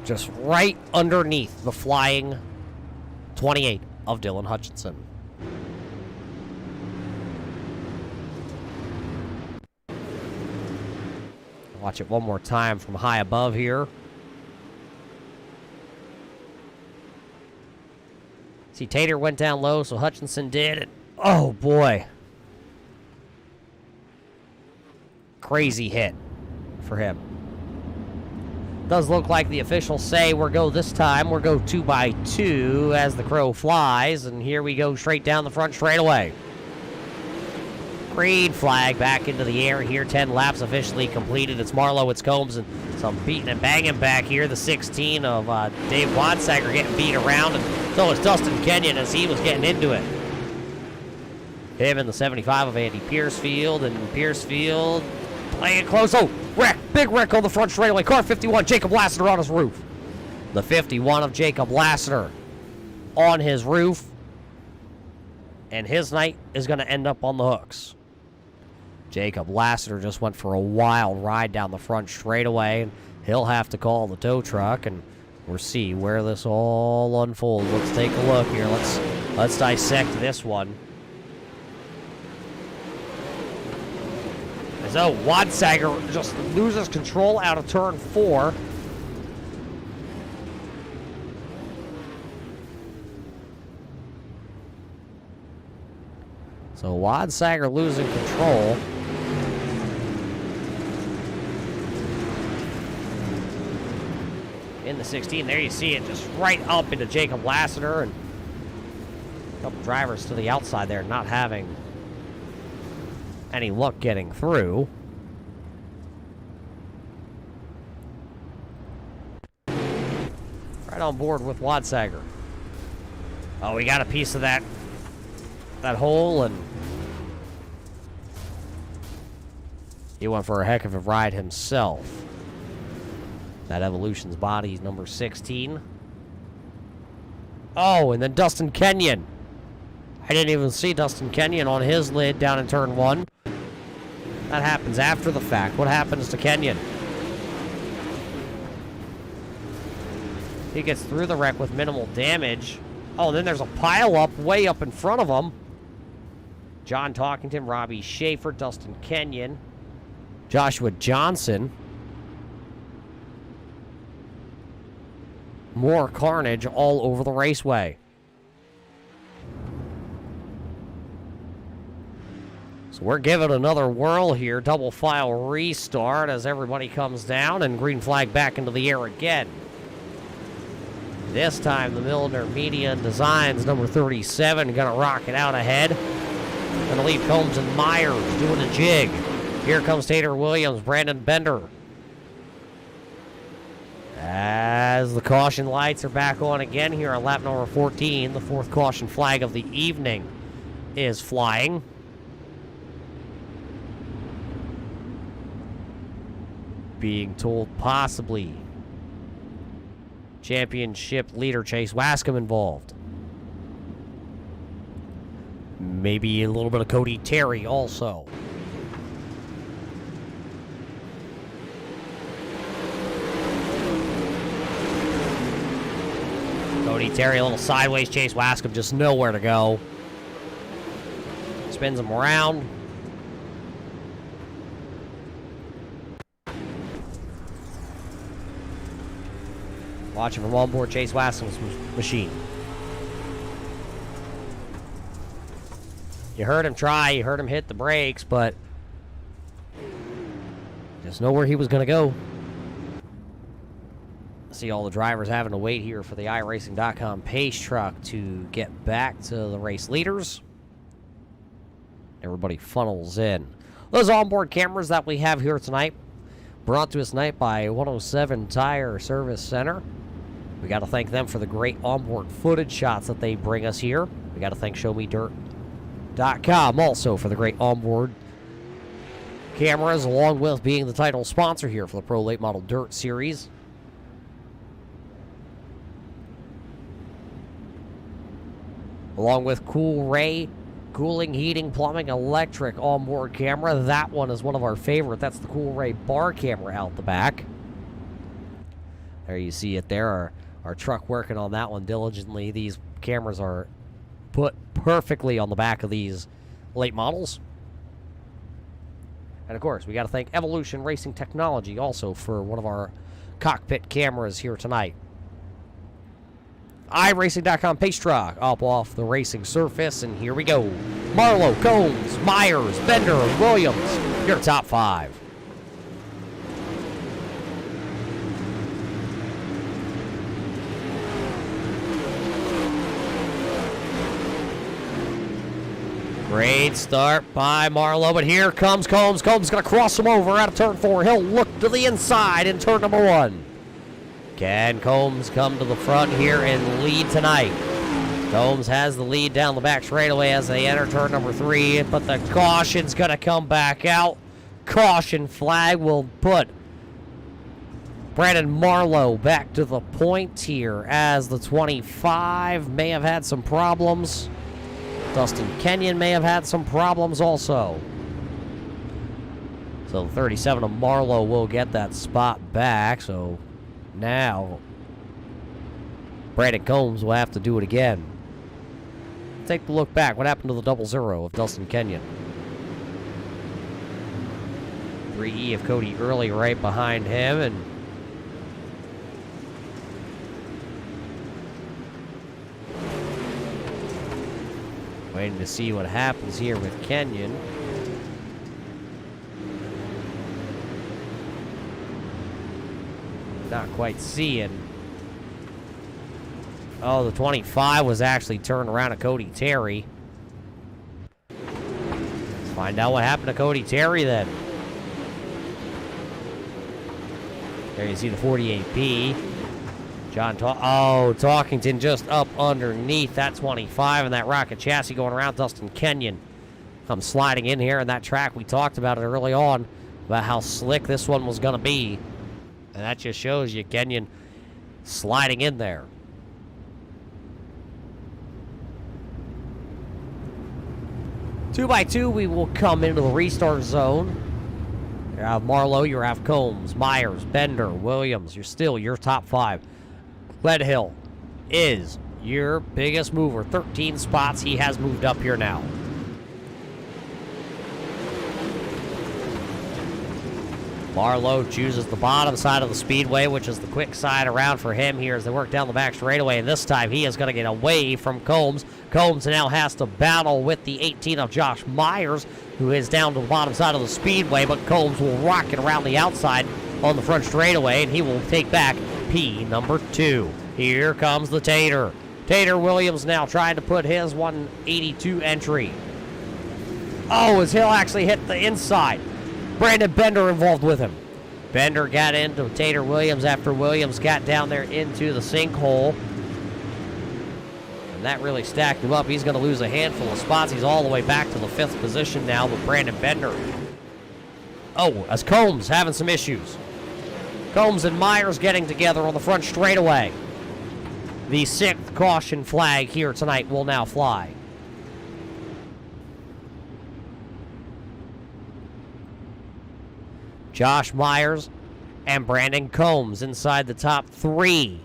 Just right underneath the flying 28 of Dylan Hutchinson. Watch it one more time from high above here. See, Tater went down low, so Hutchinson did. And oh, boy. Crazy hit for him. Does look like the officials say we're go this time. We're go 2x2 as the crow flies. And here we go straight down the front straightaway. Green flag back into the air here. 10 laps officially completed. It's Marlowe, it's Combs, and some beating and banging back here. The 16 of Dave Wadsager getting beat around, and so is Dustin Kenyon as he was getting into it. Him in the 75 of Andy Piercefield, and Piercefield playing close. Oh, wreck. Big wreck on the front straightaway. Car 51, Jacob Lassiter on his roof. The 51 of Jacob Lassiter on his roof. And his night is going to end up on the hooks. Jacob Lassiter just went for a wild ride down the front straightaway, and he'll have to call the tow truck, and we'll see where this all unfolds. Let's take a look here. Let's dissect this one. So Wadsager just loses control out of turn 4. So Wadsager losing control. In the 16, there you see it, just right up into Jacob Lassiter, and a couple drivers to the outside there not having any luck getting through. Right on board with Wadsager. Oh, we got a piece of that hole, and he went for a heck of a ride himself. That Evolution's body, number 16. Oh, and then Dustin Kenyon. I didn't even see Dustin Kenyon on his lid down in turn 1. That happens after the fact. What happens to Kenyon? He gets through the wreck with minimal damage. Oh, and then there's a pile-up way up in front of him. John Talkington, Robbie Schaefer, Dustin Kenyon, Joshua Johnson. More carnage all over the raceway. So we're giving another whirl here. Double file restart as everybody comes down, and green flag back into the air again. This time the Milner Media and Designs number 37 gonna rock it out ahead. Gonna leave Combs and Myers doing a jig. Here comes Tater Williams, Brandon Bender. As the caution lights are back on again here on lap number 14, the 4th caution flag of the evening is flying. Being told possibly championship leader Chase Wascom involved. Maybe a little bit of Cody Terry also. Cody Terry a little sideways. Chase Wascom just nowhere to go. Spins him around. Watching from onboard Chase Wassing's machine. You heard him try, you heard him hit the brakes, but just know where he was going to go. See all the drivers having to wait here for the Iracing.com pace truck to get back to the race leaders. Everybody funnels in. Those onboard cameras that we have here tonight, brought to us tonight by 107 Tire Service Center. We got to thank them for the great onboard footage shots that they bring us here. We got to thank ShowMeDirt.com also for the great onboard cameras, along with being the title sponsor here for the Pro Late Model Dirt Series. Along with CoolRay, cooling, heating, plumbing, electric onboard camera. That one is one of our favorite. That's the CoolRay bar camera out the back. There you see it there. Our truck working on that one diligently. These cameras are put perfectly on the back of these late models. And of course, we got to thank Evolution Racing Technology also for one of our cockpit cameras here tonight. iRacing.com pace truck up off the racing surface, and here we go. Marlowe, Combs, Myers, Bender, Williams, your top 5. Great start by Marlowe, but here comes Combs. Combs going to cross him over out of turn 4. He'll look to the inside in turn number 1. Can Combs come to the front here and lead tonight? Combs has the lead down the back straightaway as they enter turn number 3, but the caution's going to come back out. Caution flag will put Brandon Marlowe back to the point here as the 25 may have had some problems. Dustin Kenyon may have had some problems also. So the 37 of Marlowe will get that spot back. So now Brandon Combs will have to do it again. Take a look back. What happened to the 00 of Dustin Kenyon? 3E of Cody Early right behind him, and waiting to see what happens here with Kenyon. Not quite seeing. Oh, the 25 was actually turned around to Cody Terry. Let's find out what happened to Cody Terry then. There you see the 48B. Talkington just up underneath that 25 and that rocket chassis going around. Dustin Kenyon comes sliding in here, and that track we talked about it early on about how slick this one was going to be. And that just shows you Kenyon sliding in there. Two by two, we will come into the restart zone. You have Marlowe, you have Combs, Myers, Bender, Williams. You're still your top 5. Gledhill is your biggest mover. 13 spots. He has moved up here now. Marlowe chooses the bottom side of the speedway, which is the quick side around for him here as they work down the back straightaway. And this time he is going to get away from Combs. Combs now has to battle with the 18 of Josh Myers, who is down to the bottom side of the speedway, but Combs will rock it around the outside on the front straightaway, and he will take back P number 2. Here comes the Tater. Tater Williams now trying to put his 182 entry. Oh, as he'll actually hit the inside. Brandon Bender involved with him. Bender got into Tater Williams after Williams got down there into the sinkhole. And that really stacked him up. He's going to lose a handful of spots. He's all the way back to the 5th position now with Brandon Bender. Oh, as Combs having some issues. Combs and Myers getting together on the front straightaway. The 6th caution flag here tonight will now fly. Josh Myers and Brandon Combs inside the top 3.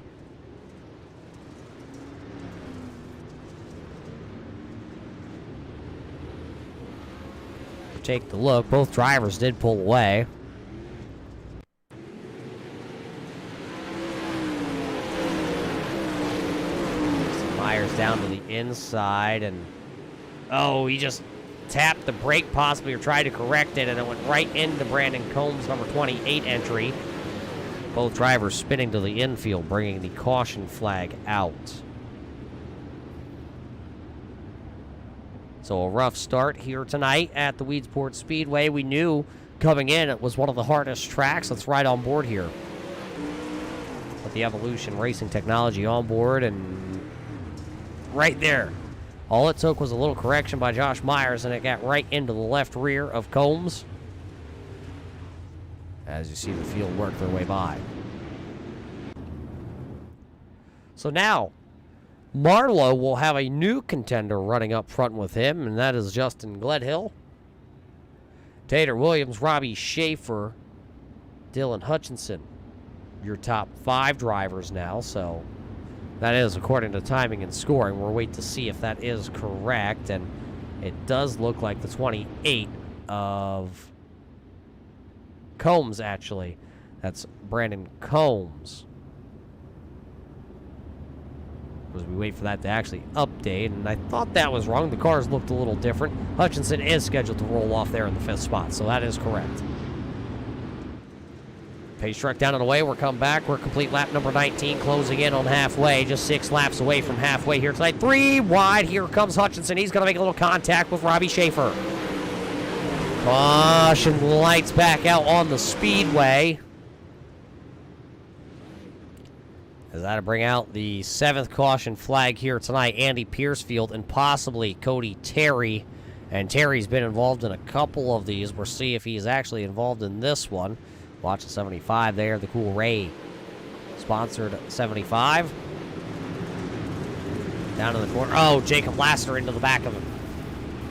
Take the look. Both drivers did pull away. inside, and oh, he just tapped the brake possibly or tried to correct it, and it went right into Brandon Combs' number 28 entry. Both drivers spinning to the infield, bringing the caution flag out. So a rough start here tonight at the Weedsport Speedway. We knew coming in it was one of the hardest tracks. Let's ride on board here. With the Evolution Racing technology on board, and right there. All it took was a little correction by Josh Myers, and it got right into the left rear of Combs. As you see the field work their way by. So now, Marlowe will have a new contender running up front with him, and that is Justin Gledhill. Tater Williams, Robbie Schaefer, Dylan Hutchinson. Your top 5 drivers now, so that is according to timing and scoring. We'll wait to see if that is correct, and it does look like the 28 of Combs, actually. That's Brandon Combs. As we wait for that to actually update, and I thought that was wrong. The cars looked a little different. Hutchinson is scheduled to roll off there in the 5th spot, so that is correct. Pace truck down and away. We're coming back. We're complete lap number 19, closing in on halfway. Just 6 laps away from halfway here tonight. 3 wide. Here comes Hutchinson. He's going to make a little contact with Robbie Schaefer. Caution lights back out on the speedway. As that'll bring out the 7th caution flag here tonight. Andy Piercefield and possibly Cody Terry. And Terry's been involved in a couple of these. We'll see if he's actually involved in this one. Watch the 75 there, the CoolRay sponsored 75. Down in the corner. Oh, Jacob Lassiter into the back of him.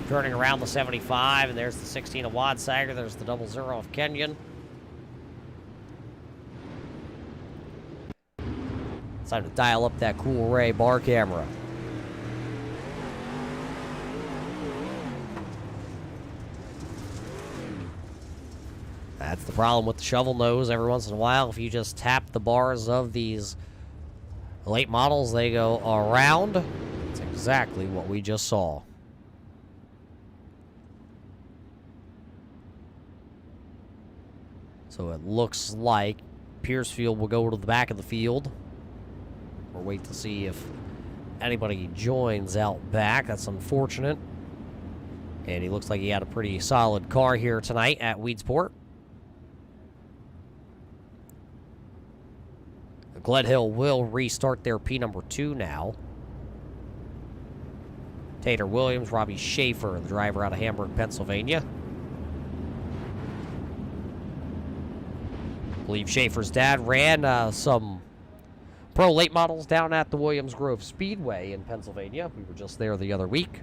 Turning around the 75, and there's the 16 of Wadsager. There's the 00 of Kenyon. It's time to dial up that CoolRay bar camera. That's the problem with the shovel nose. Every once in a while, if you just tap the bars of these late models, they go around. That's exactly what we just saw. So it looks like Piercefield will go to the back of the field. We'll wait to see if anybody joins out back. That's unfortunate. And he looks like he had a pretty solid car here tonight at Weedsport. Gledhill will restart their P number 2 now. Tater Williams, Robbie Schaefer, the driver out of Hamburg, Pennsylvania. I believe Schaefer's dad ran some pro late models down at the Williams Grove Speedway in Pennsylvania. We were just there the other week.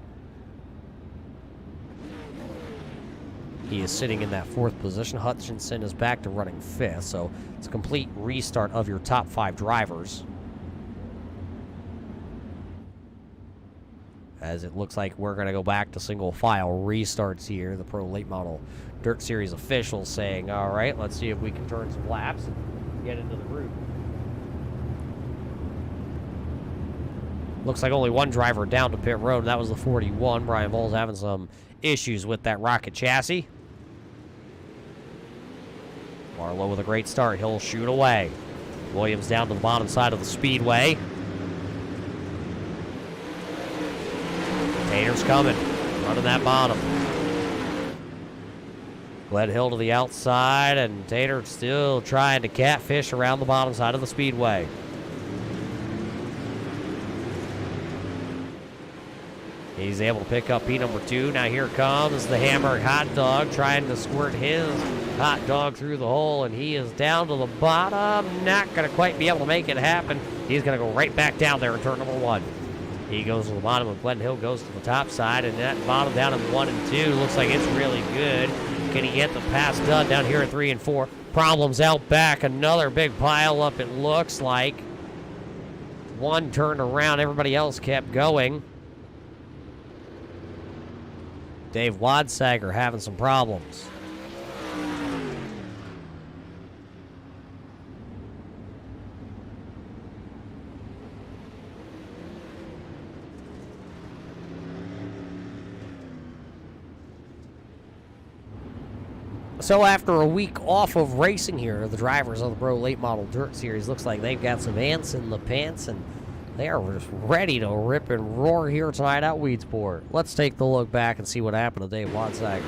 He is sitting in that 4th position. Hutchinson is back to running 5th, so it's a complete restart of your top 5 drivers. As it looks like we're going to go back to single file restarts here. The Pro Late Model Dirt Series officials saying, all right, let's see if we can turn some laps and get into the group. Looks like only one driver down to pit road, and that was the 41. Brian Voll's having some issues with that rocket chassis. Marlowe with a great start. He'll shoot away. Williams down to the bottom side of the speedway. Tater's coming. Running that bottom. Gledhill to the outside, and Tater still trying to catfish around the bottom side of the speedway. He's able to pick up P number 2. Now here comes the Hamburg hot dog trying to squirt his hot dog through the hole, and he is down to the bottom. Not going to quite be able to make it happen. He's going to go right back down there in turn number 1. He goes to the bottom, and Gledhill goes to the top side, and that bottom down in 1 and 2 looks like it's really good. Can he get the pass done down here at 3 and 4? Problems out back. Another big pile up, it looks like. One turned around. Everybody else kept going. Dave Wadsager having some problems. So after a week off of racing here, the drivers of the Pro Late Model Dirt Series looks like they've got some ants in the pants, and they are just ready to rip and roar here tonight at Weedsport. Let's take the look back and see what happened to Dave Wadsager.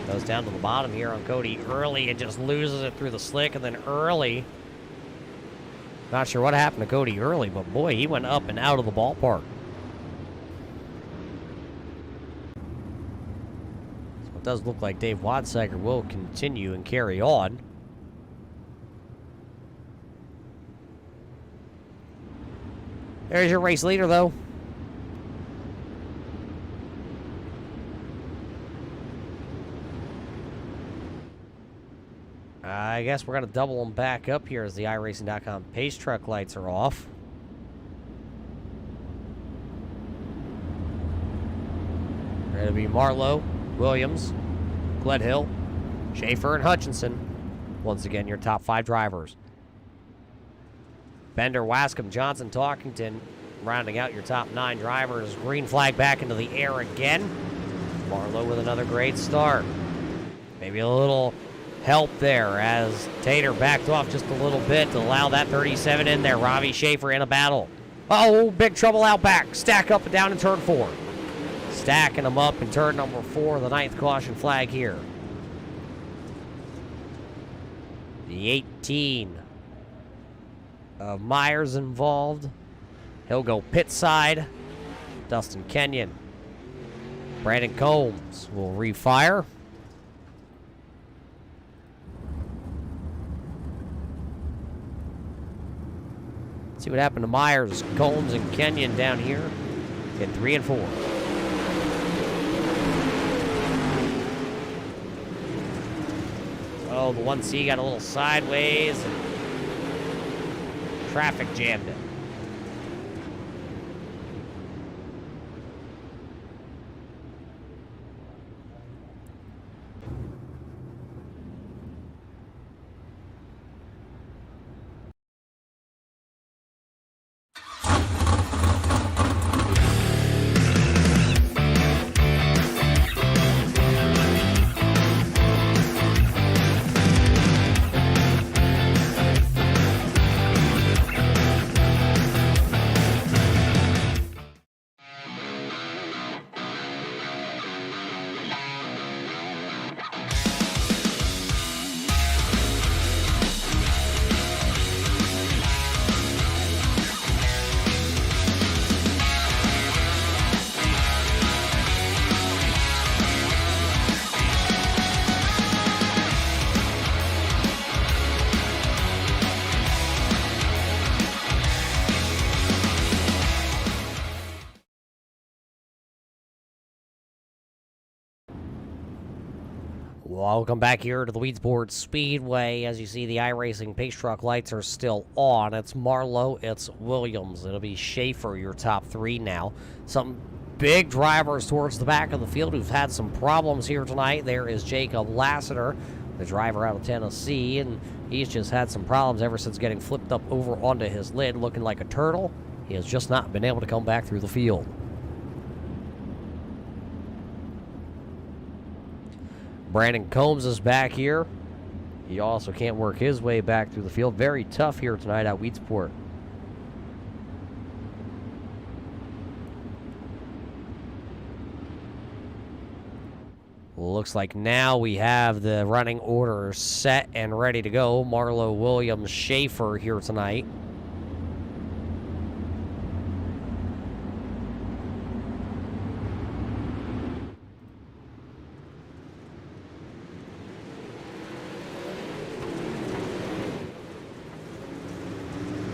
Goes down to the bottom here on Cody early and just loses it through the slick, and then early. Not sure what happened to Cody early, but boy, he went up and out of the ballpark. So it does look like Dave Wadsager will continue and carry on. There's your race leader, though. I guess we're going to double them back up here as the Iracing.com pace truck lights are off. Ready to be Marlowe, Williams, Gledhill, Schaefer, and Hutchinson. Once again, your top 5 drivers. Bender, Wascom, Johnson, Talkington, rounding out your top 9 drivers. Green flag back into the air again. Marlowe with another great start. Maybe a little help there as Tater backed off just a little bit to allow that 37 in there. Robbie Schaefer in a battle. Oh, big trouble out back. Stack up and down in turn 4. Stacking them up in turn number 4, the 9th caution flag here. The 18 of Myers involved. He'll go pit side. Dustin Kenyon. Brandon Combs will refire. See what happened to Myers, Combs, and Kenyon down here in 3 and 4. Oh, the 1C got a little sideways. Traffic jammed it. Welcome back here to the Weedsport Speedway. As you see, the Iracing pace truck lights are still on. It's Marlowe, it's Williams. It'll be Schaefer, your top 3 now. Some big drivers towards the back of the field who've had some problems here tonight. There is Jacob Lassiter, the driver out of Tennessee, and he's just had some problems ever since getting flipped up over onto his lid, looking like a turtle. He has just not been able to come back through the field. Brandon Combs is back here. He also can't work his way back through the field. Very tough here tonight at Weedsport. Looks like now we have the running order set and ready to go. Marlowe, Williams, Schaefer here tonight.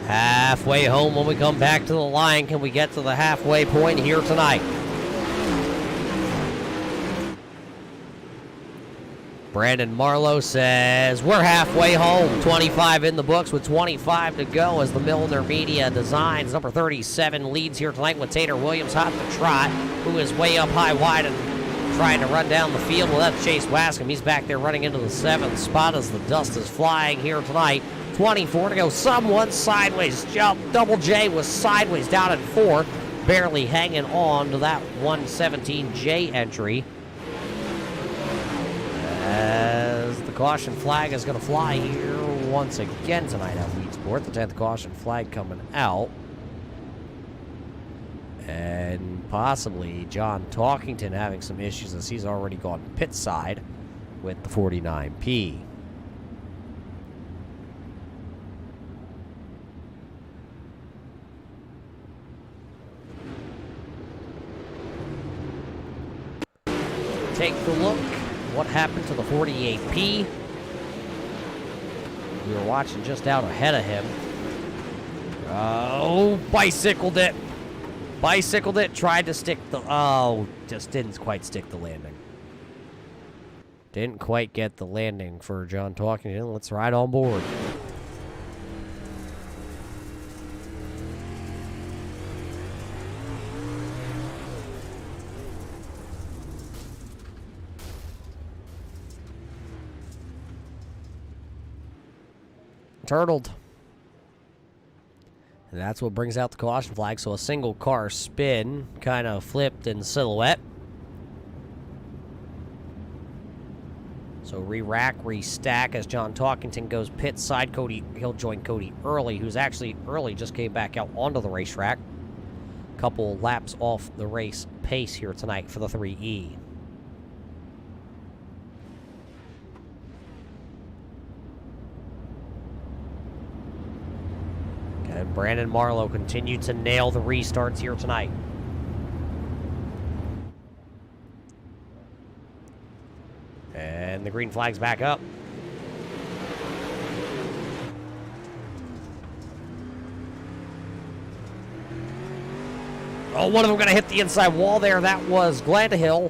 Halfway home when we come back to the line. Can we get to the halfway point here tonight? Brandon Marlowe says we're halfway home. 25 in the books with 25 to go as the Milner Media Designs number 37 leads here tonight with Tater Williams hot to trot, who is way up high wide and trying to run down the field. Well, that's Chase Wascom. He's back there running into the 7th spot as the dust is flying here tonight. 24 to go. Someone sideways. Double J was sideways down at 4. barely hanging on to that 117J entry. As the caution flag is going to fly here once again tonight at Weedsport. The 10th caution flag coming out. And possibly John Talkington having some issues as he's already gone pit side with the 49P. Take a look what happened to the 48P. We were watching just out ahead of him. Oh, bicycled it. Bicycled it, tried to stick the... Oh, just didn't quite stick the landing. Didn't quite get the landing for John Talkington. Let's ride on board. Turtled. And that's what brings out the caution flag. So a single car spin, kind of flipped in silhouette. So re-rack, re-stack as John Talkington goes pit side. Cody, he'll join Cody early, who's actually early, just came back out onto the racetrack. Couple laps off the race pace here tonight for the 3E. And Brandon Marlowe continued to nail the restarts here tonight. And the green flag's back up. Oh, one of them going to hit the inside wall there. That was Glenhill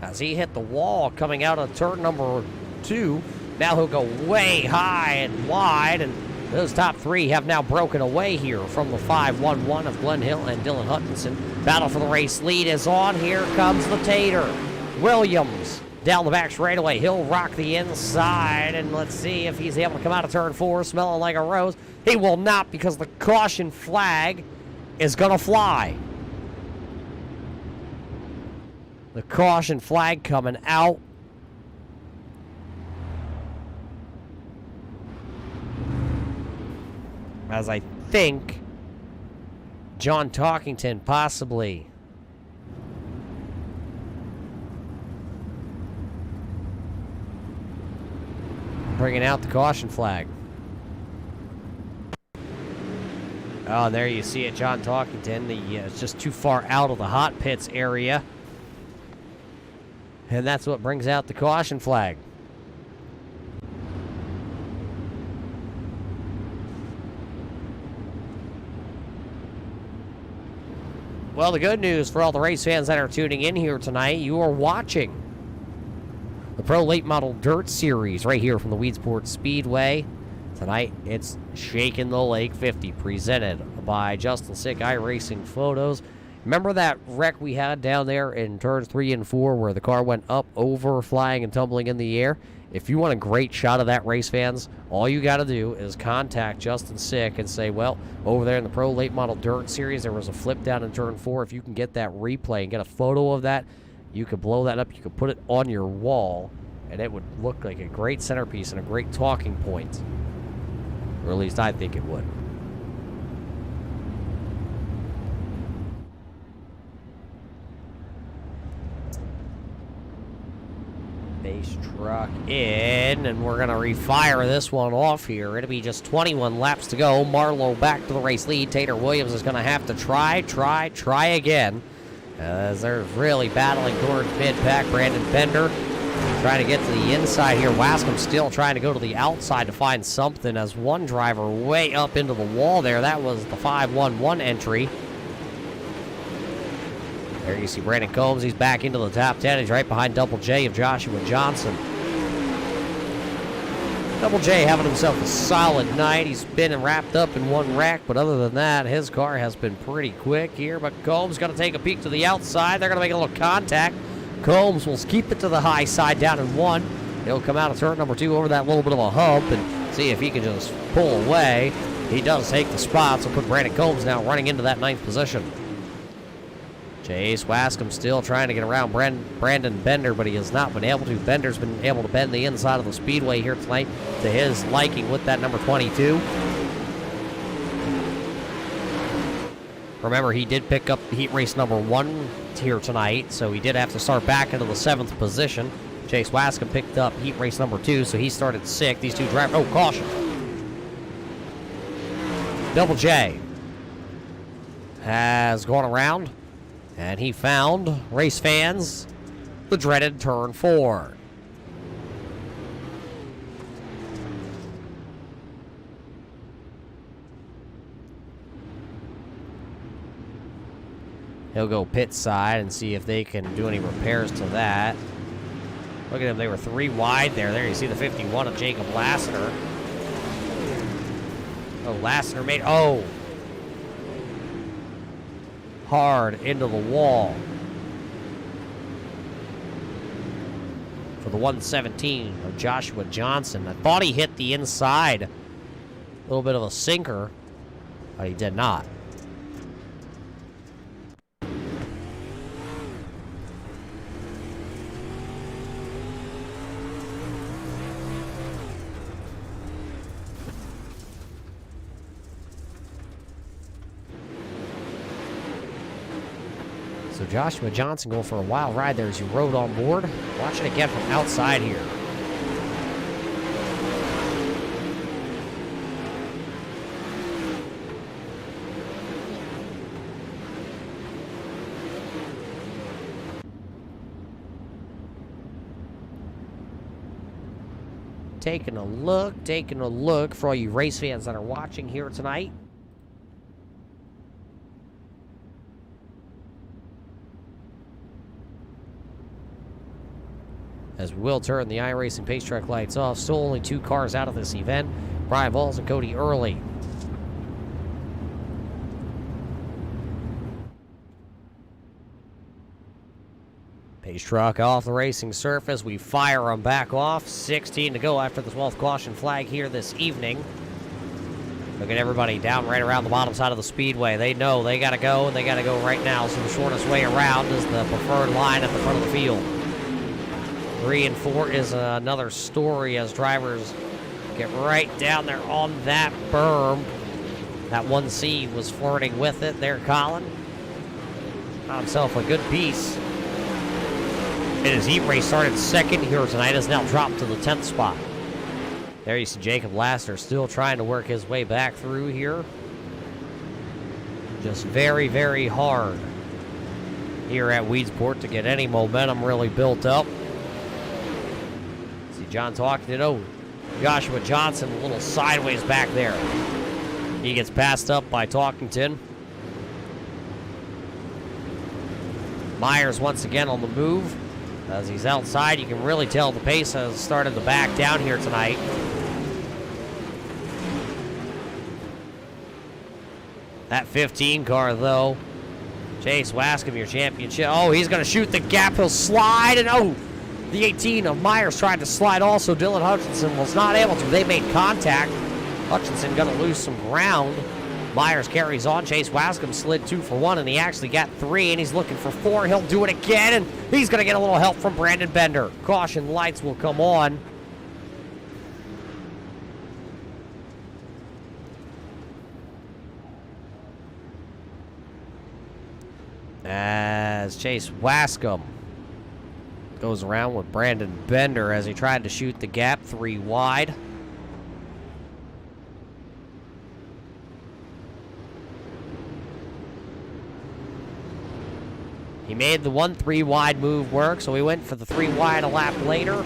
as he hit the wall coming out of turn number 2. Now he'll go way high and wide, and those top three have now broken away here from the 5-1-1 of Glenn Hill and Dylan Hutchinson. Battle for the race lead is on. Here comes the Tater. Williams down the back straightaway. He'll rock the inside, and let's see if he's able to come out of turn 4 smelling like a rose. He will not, because the caution flag is going to fly. The caution flag coming out. As I think John Talkington possibly bringing out the caution flag. Oh, there you see it, John Talkington. It's just too far out of the hot pits area. And that's what brings out the caution flag. Well, the good news for all the race fans that are tuning in here tonight, you are watching the Pro Late Model Dirt Series right here from the Weedsport Speedway. Tonight, it's Shakin the Lake 50, presented by Justin Sick Iracing Photos. Remember that wreck we had down there in turns 3 and 4 where the car went up, over, flying, and tumbling in the air? If you want a great shot of that, race fans, all you got to do is contact Justin Sick and say, well, over there in the Pro Late Model Dirt Series, there was a flip down in turn 4. If you can get that replay and get a photo of that, you could blow that up. You could put it on your wall, and it would look like a great centerpiece and a great talking point. Or at least I think it would. Base truck in, and we're going to refire this one off here. It'll be just 21 laps to go. Marlowe back to the race lead. Tater Williams is going to have to try again. As they're really battling towards mid-pack. Brandon Bender trying to get to the inside here. Wascom still trying to go to the outside to find something as one driver way up into the wall there. That was the 5-1-1 entry. There you see Brandon Combs. He's back into the top 10. He's right behind Double J of Joshua Johnson. Double J having himself a solid night. He's been wrapped up in one wreck, but other than that, his car has been pretty quick here. But Combs going to take a peek to the outside. They're going to make a little contact. Combs will keep it to the high side down in 1. He'll come out of turn number 2 over that little bit of a hump and see if he can just pull away. He does take the spot, so put Brandon Combs now running into that 9th position. Chase Wascom still trying to get around Brandon Bender, but he has not been able to. Bender's been able to bend the inside of the speedway here tonight to his liking with that number 22. Remember, he did pick up heat race number 1 here tonight, so he did have to start back into the 7th position. Chase Wascom picked up heat race number 2, so he started 6th. These two drivers, oh, caution. Double J has gone around, and he found, race fans, the dreaded turn 4. He'll go pit side and see if they can do any repairs to that. Look at him, they were 3 wide there. There you see the 51 of Jacob Lassiter. Oh, Lassiter made, oh. Hard into the wall. For the 117 of Joshua Johnson. I thought he hit the inside. A little bit of a sinker, but he did not. So Joshua Johnson going for a wild ride there as he rode on board. Watching it again from outside here. Taking a look for all you race fans that are watching here tonight. As we will turn the Iracing pace track lights off. Still only 2 cars out of this event. Brian Balls and Cody Early. Pace truck off the racing surface. We fire them back off. 16 to go after the 12th caution flag here this evening. Look at everybody down right around the bottom side of the speedway. They know they got to go, and they got to go right now. So the shortest way around is the preferred line at the front of the field. 3 and 4 is another story as drivers get right down there on that berm. That 1C was flirting with it there, Colin. Got himself a good piece. And his heat race started second here tonight, has now dropped to the 10th spot. There you see Jacob Lassiter still trying to work his way back through here. Just very, very hard here at Weedsport to get any momentum really built up. John Talkington, oh, Joshua Johnson a little sideways back there. He gets passed up by Talkington. Myers once again on the move. As he's outside, you can really tell the pace has started to back down here tonight. That 15 car, though. Chase Wascom, your championship. Oh, he's going to shoot the gap. He'll slide, and oh, the 18 of Myers tried to slide also. Dylan Hutchinson was not able to. They made contact. Hutchinson going to lose some ground. Myers carries on. Chase Wascom slid 2 for 1, and he actually got 3, and he's looking for 4. He'll do it again, and he's going to get a little help from Brandon Bender. Caution lights will come on. As Chase Wascom goes around with Brandon Bender as he tried to shoot the gap 3 wide. He made the 1-3 wide move work, so he went for the 3 wide a lap later.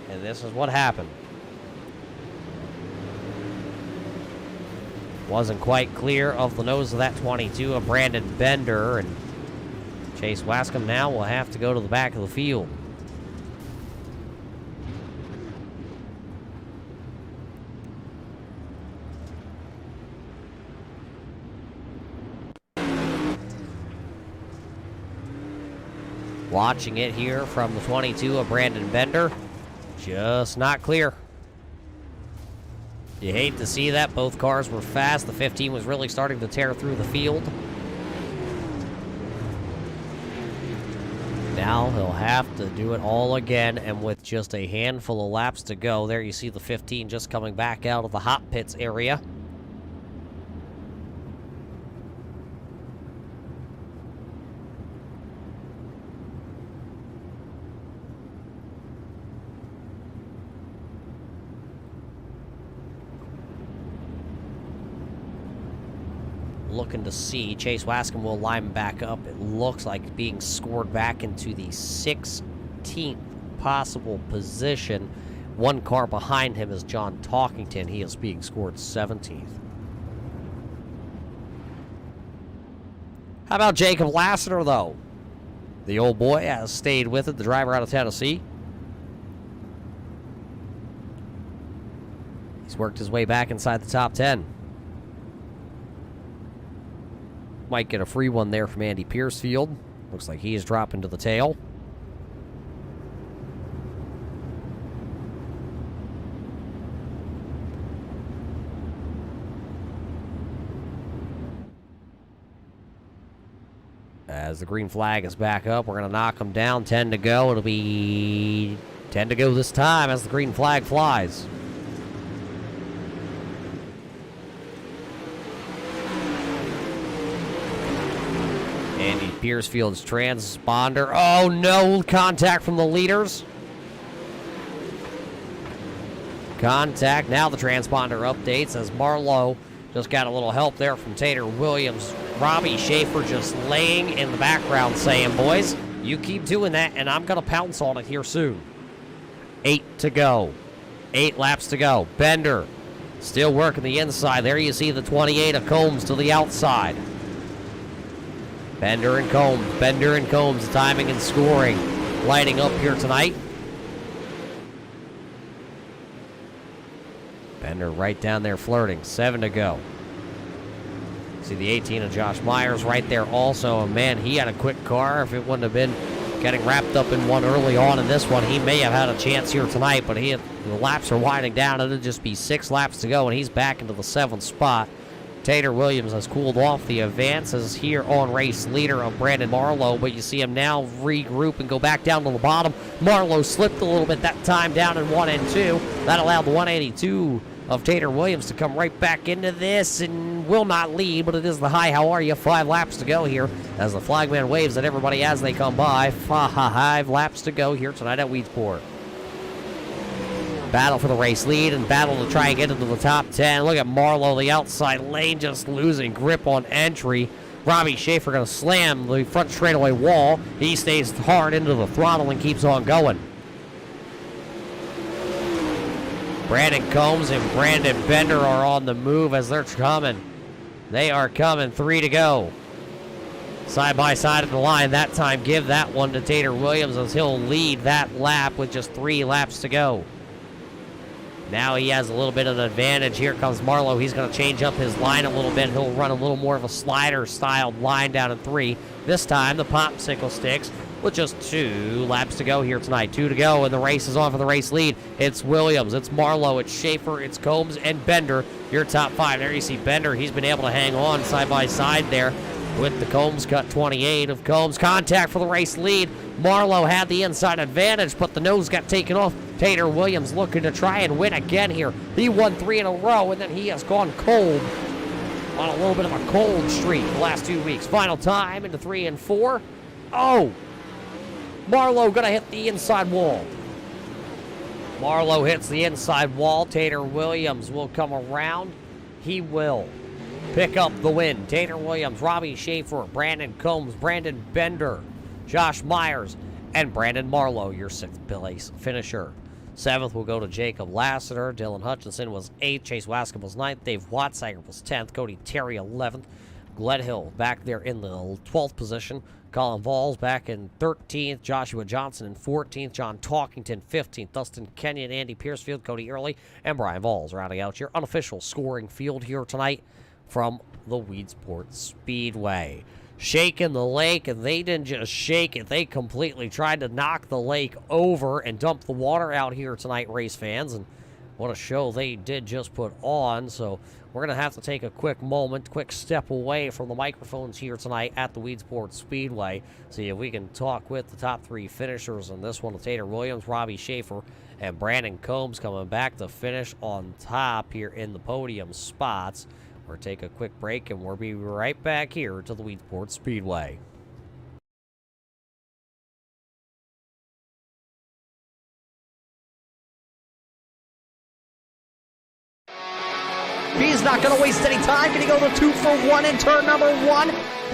And this is what happened. Wasn't quite clear of the nose of that 22 of Brandon Bender, and Chase Wascom now will have to go to the back of the field. Watching it here from the 22 of Brandon Bender, just not clear. You hate to see that. Both cars were fast. The 15 was really starting to tear through the field. Now he'll have to do it all again, and with just a handful of laps to go. There you see the 15 just coming back out of the hot pits area. Looking to see. Chase Wascom will line back up. It looks like being scored back into the 16th possible position. One car behind him is John Talkington. He is being scored 17th. How about Jacob Lassiter, though? The old boy has stayed with it, the driver out of Tennessee. He's worked his way back inside the top 10. Might get a free one there from Andy Piercefield. Looks like he is dropping to the tail. As the green flag is back up, we're going to knock them down. 10 to go. It'll be 10 to go this time as the green flag flies. Andy Piercefield's transponder. Oh no, contact from the leaders. Contact. Now the transponder updates as Marlowe just got a little help there from Tater Williams. Robbie Schaefer just laying in the background saying, boys, you keep doing that and I'm going to pounce on it here soon. 8 to go. 8 laps to go. Bender still working the inside. There you see the 28 of Combs to the outside. Bender and Combs, timing and scoring. Lighting up here tonight. Bender right down there flirting. 7 to go. See the 18 of Josh Myers right there also. And man, he had a quick car. If it wouldn't have been getting wrapped up in one early on in this one, he may have had a chance here tonight. But the laps are winding down. It'll just be 6 laps to go, and he's back into the 7th spot. Tater Williams has cooled off the advances here on race leader of Brandon Marlowe, but you see him now regroup and go back down to the bottom. Marlowe slipped a little bit that time down in 1 and 2. That allowed the 182 of Tater Williams to come right back into this and will not lead, but it is the high. How are you? 5 laps to go here as the flagman waves at everybody as they come by. 5 laps to go here tonight at Weedsport. Battle for the race lead and battle to try and get into the top 10. Look at Marlowe, the outside lane, just losing grip on entry. Robbie Schaefer going to slam the front straightaway wall. He stays hard into the throttle and keeps on going. Brandon Combs and Brandon Bender are on the move as they're coming. They are coming. 3 to go. Side by side of the line. That time, give that one to Tater Williams as he'll lead that lap with just 3 laps to go. Now he has a little bit of an advantage. Here comes Marlowe. He's going to change up his line a little bit. He'll run a little more of a slider-styled line down in 3. This time, the popsicle sticks with just 2 laps to go here tonight. 2 to go, and the race is on for the race lead. It's Williams, it's Marlowe, it's Schaefer, it's Combs, and Bender. Your top 5. There you see Bender. He's been able to hang on side by side there with the Combs cut. 28 of Combs. Contact for the race lead. Marlowe had the inside advantage, but the nose got taken off. Tater Williams looking to try and win again here. He won 3 in a row, and then he has gone cold on a little bit of a cold streak the last 2 weeks. Final time into 3 and 4. Oh! Marlowe going to hit the inside wall. Marlowe hits the inside wall. Tater Williams will come around. He will pick up the win. Tater Williams, Robbie Schaefer, Brandon Combs, Brandon Bender, Josh Myers, and Brandon Marlowe, your 6th place finisher. 7th will go to Jacob Lassiter. Dylan Hutchinson was 8th. Chase Wascom was 9th. Dave Watsager was 10th. Cody Terry 11th. Gledhill back there in the 12th position. Colin Valls back in 13th. Joshua Johnson in 14th. John Talkington 15th. Dustin Kenyon, Andy Piercefield, Cody Early, and Brian Valls rounding out your unofficial scoring field here tonight from the Weedsport Speedway. Shakin the Lake, and they didn't just shake it. They completely tried to knock the lake over and dump the water out here tonight, race fans. And what a show they did just put on. So we're going to have to take a quick step away from the microphones here tonight at the Weedsport Speedway. See if we can talk with the top 3 finishers in this one. Tater Williams, Robbie Schaefer, and Brandon Combs coming back to finish on top here in the podium spots. We'll take a quick break, and we'll be right back here to the Weedsport Speedway. He's not going to waste any time. Going to go the 2-for-1 in turn number 1.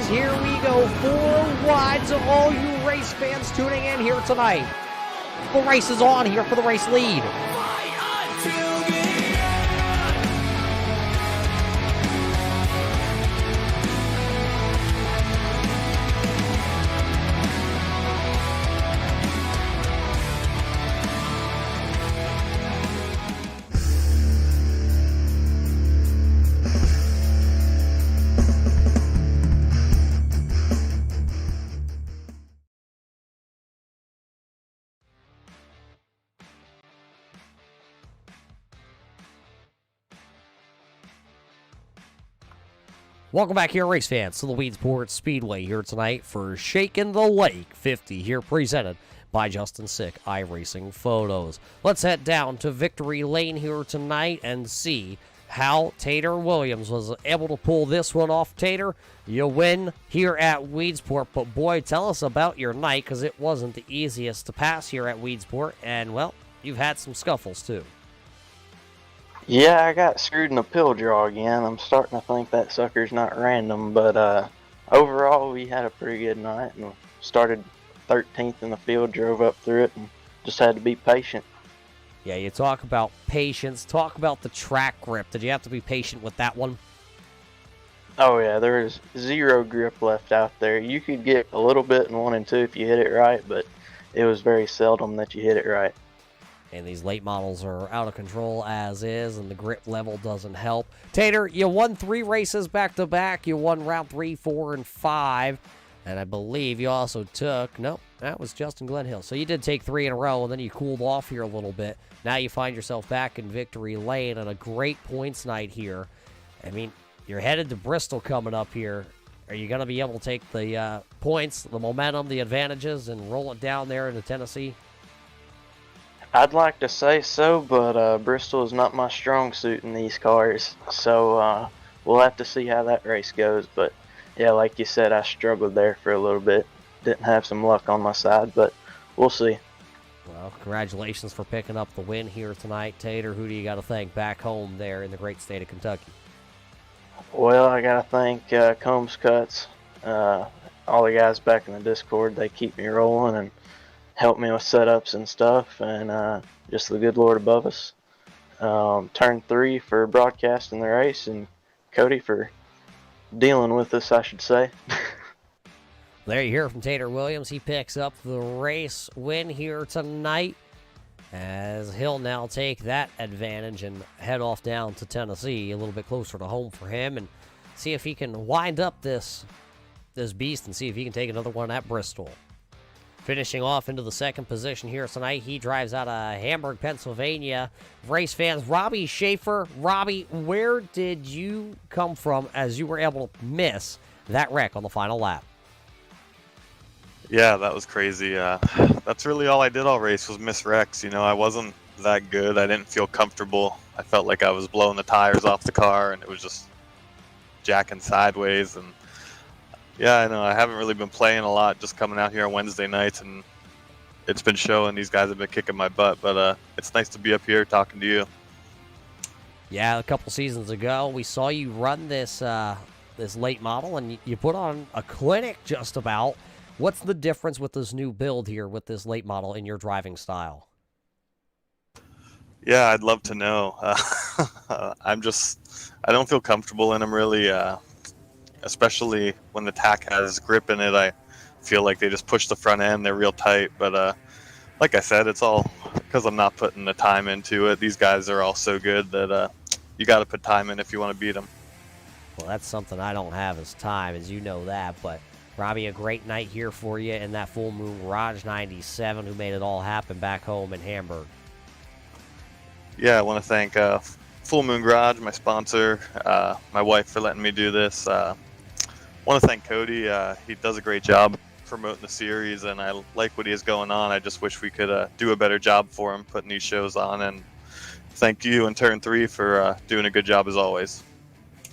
Here we go, 4 wide. So all you race fans tuning in here tonight, the race is on here for the race lead. Welcome back here, race fans, to the Weedsport Speedway here tonight for Shakin the Lake 50 here, presented by Justin Sick, Iracing Photos. Let's head down to Victory Lane here tonight and see how Tater Williams was able to pull this one off. Tater, you win here at Weedsport, but boy, tell us about your night, because it wasn't the easiest to pass here at Weedsport, and well, you've had some scuffles too. Yeah, I got screwed in the pill draw again. I'm starting to think that sucker's not random, but overall we had a pretty good night and started 13th in the field, drove up through it, and just had to be patient. Yeah, you talk about patience, talk about the track grip. Did you have to be patient with that one? Oh yeah, there was 0 grip left out there. You could get a little bit in 1 and 2 if you hit it right, but it was very seldom that you hit it right. And these late models are out of control as is, and the grip level doesn't help. Tater, you won 3 races back-to-back. You won round 3, 4, and 5. And I believe you also took... Nope, that was Justin Glenhill. So you did take 3 in a row, and then you cooled off here a little bit. Now you find yourself back in Victory Lane on a great points night here. I mean, you're headed to Bristol coming up here. Are you going to be able to take the points, the momentum, the advantages, and roll it down there into Tennessee? I'd like to say so, but Bristol is not my strong suit in these cars, so we'll have to see how that race goes. But yeah, like you said, I struggled there for a little bit. Didn't have some luck on my side, but we'll see. Well, congratulations for picking up the win here tonight, Tater. Who do you got to thank back home there in the great state of Kentucky? Well, I got to thank Combs Cuts, all the guys back in the Discord. They keep me rolling and help me with setups and stuff, and just the good Lord above us. Turn 3 for broadcasting the race, and Cody for dealing with us, I should say. There you hear from Tater Williams. He picks up the race win here tonight, as he'll now take that advantage and head off down to Tennessee, a little bit closer to home for him, and see if he can wind up this beast and see if he can take another one at Bristol. Finishing off into the second position here tonight, he drives out of Hamburg, Pennsylvania. Race fans, Robbie Schaefer. Robbie, where did you come from as you were able to miss that wreck on the final lap? Yeah, that was crazy. That's really all I did all race was miss wrecks. You know, I wasn't that good. I didn't feel comfortable. I felt like I was blowing the tires off the car, and it was just jacking sideways. And yeah, I know I haven't really been playing a lot, just coming out here on Wednesday nights, and it's been showing. These guys have been kicking my butt, but it's nice to be up here talking to you. Yeah, a couple seasons ago, we saw you run this this late model, and you put on a clinic just about. What's the difference with this new build here with this late model in your driving style? Yeah, I'd love to know. I don't feel comfortable in them really. Especially when the tack has grip in it, I feel like they just push the front end. They're real tight, but like I said, it's all because I'm not putting the time into it. These guys are all so good that you got to put time in if you want to beat them. Well, that's something I don't have as time, as you know that, but Robbie, a great night here for you in that Full Moon Garage 97, who made it all happen back home in Hamburg. Yeah, I want to thank Full Moon Garage, my sponsor, my wife for letting me do this. I want to thank Cody. He does a great job promoting the series, and I like what he has going on. I just wish we could do a better job for him putting these shows on. And thank you and Turn 3 for doing a good job as always.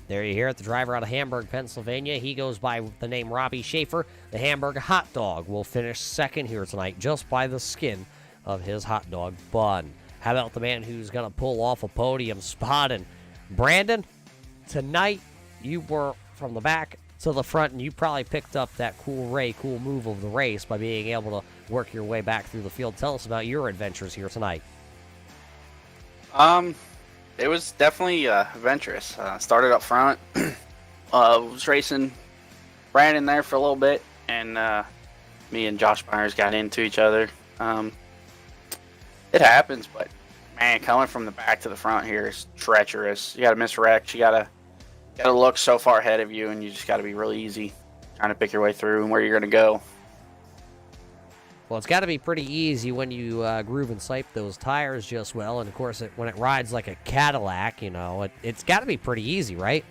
There you hear it, the driver out of Hamburg, Pennsylvania. He goes by the name Robbie Schaefer. The Hamburg hot dog will finish second here tonight just by the skin of his hot dog bun. How about the man who's going to pull off a podium spot? And Brandon, tonight you were from the back to the front, and you probably picked up that CoolRay cool move of the race by being able to work your way back through the field. Tell us about your adventures here tonight. It was definitely adventurous. Started up front, was racing Brandon there for a little bit, and me and Josh Myers got into each other. It happens, but man, coming from the back to the front here is treacherous. You got to misdirect. You got to look so far ahead of you, and you just got to be really easy trying to pick your way through and where you're going to go. Well, it's got to be pretty easy when you groove and sipe those tires just well. And, of course, when it rides like a Cadillac, you know, it's got to be pretty easy, right?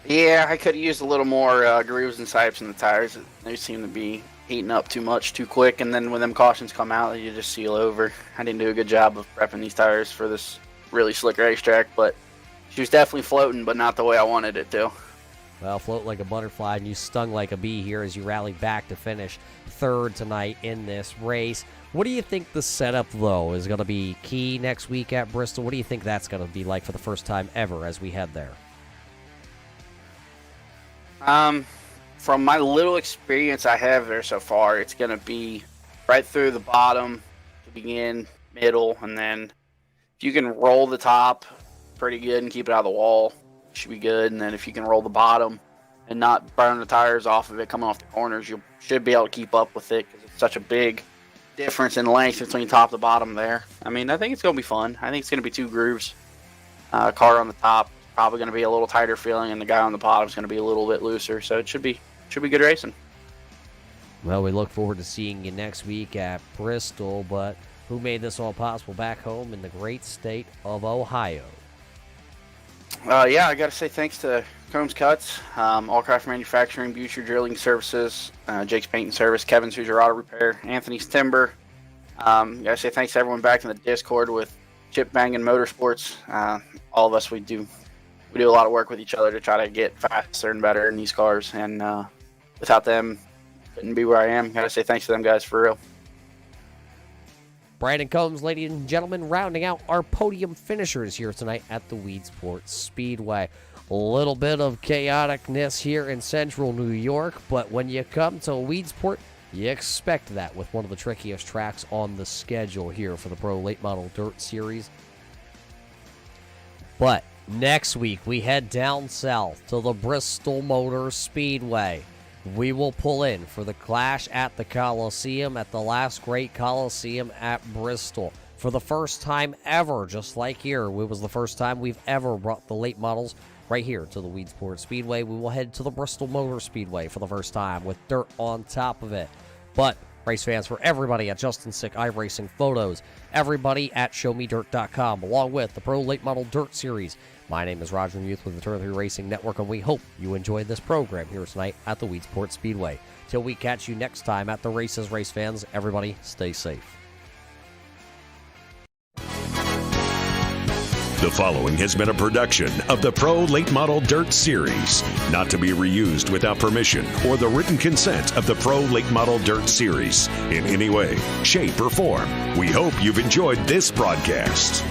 Yeah, I could have used a little more grooves and sipes in the tires. They seem to be heating up too much too quick. And then when them cautions come out, you just seal over. I didn't do a good job of prepping these tires for this really slick racetrack. But she was definitely floating, but not the way I wanted it to. Well, float like a butterfly, and you stung like a bee here as you rally back to finish third tonight in this race. What do you think the setup, though, is going to be key next week at Bristol? What do you think that's going to be like for the first time ever as we head there? From my little experience I have there so far, it's going to be right through the bottom to begin, middle, and then if you can roll the top pretty good and keep it out of the wall, should be good. And then if you can roll the bottom and not burn the tires off of it coming off the corners, you should be able to keep up with it because it's such a big difference in length between top to bottom there. I mean, I think it's going to be fun. I think it's going to be two grooves. Car on the top probably going to be a little tighter feeling, and the guy on the bottom is going to be a little bit looser. So it should be good racing. Well, we look forward to seeing you next week at Bristol, but who made this all possible back home in the great state of Ohio? Yeah, I got to say thanks to Combs Cuts, Allcraft Manufacturing, Butcher Drilling Services, Jake's Paint and Service, Kevin's Hoosier Auto Repair, Anthony's Timber. Got to say thanks to everyone back in the Discord with Chip Banging Motorsports. All of us, we do a lot of work with each other to try to get faster and better in these cars. And without them, couldn't be where I am. Got to say thanks to them guys for real. Brandon Combs, ladies and gentlemen, rounding out our podium finishers here tonight at the Weedsport Speedway. A little bit of chaoticness here in central New York, but when you come to Weedsport, you expect that with one of the trickiest tracks on the schedule here for the Pro Late Model Dirt Series. But next week, we head down south to the Bristol Motor Speedway. We will pull in for the Clash at the Coliseum, at the last great Coliseum at Bristol. For the first time ever, just like here, it was the first time we've ever brought the late models right here to the Weedsport Speedway. We will head to the Bristol Motor Speedway for the first time with dirt on top of it. But race fans, for everybody at Justin Sick iRacing Photos, everybody at ShowMeDirt.com, along with the Pro Late Model Dirt Series, my name is Roger Muth with the Turn 3 Racing Network, and we hope you enjoyed this program here tonight at the Weedsport Speedway. Till we catch you next time at the races, race fans, everybody stay safe. The following has been a production of the Pro Late Model Dirt Series, not to be reused without permission or the written consent of the Pro Late Model Dirt Series in any way, shape, or form. We hope you've enjoyed this broadcast.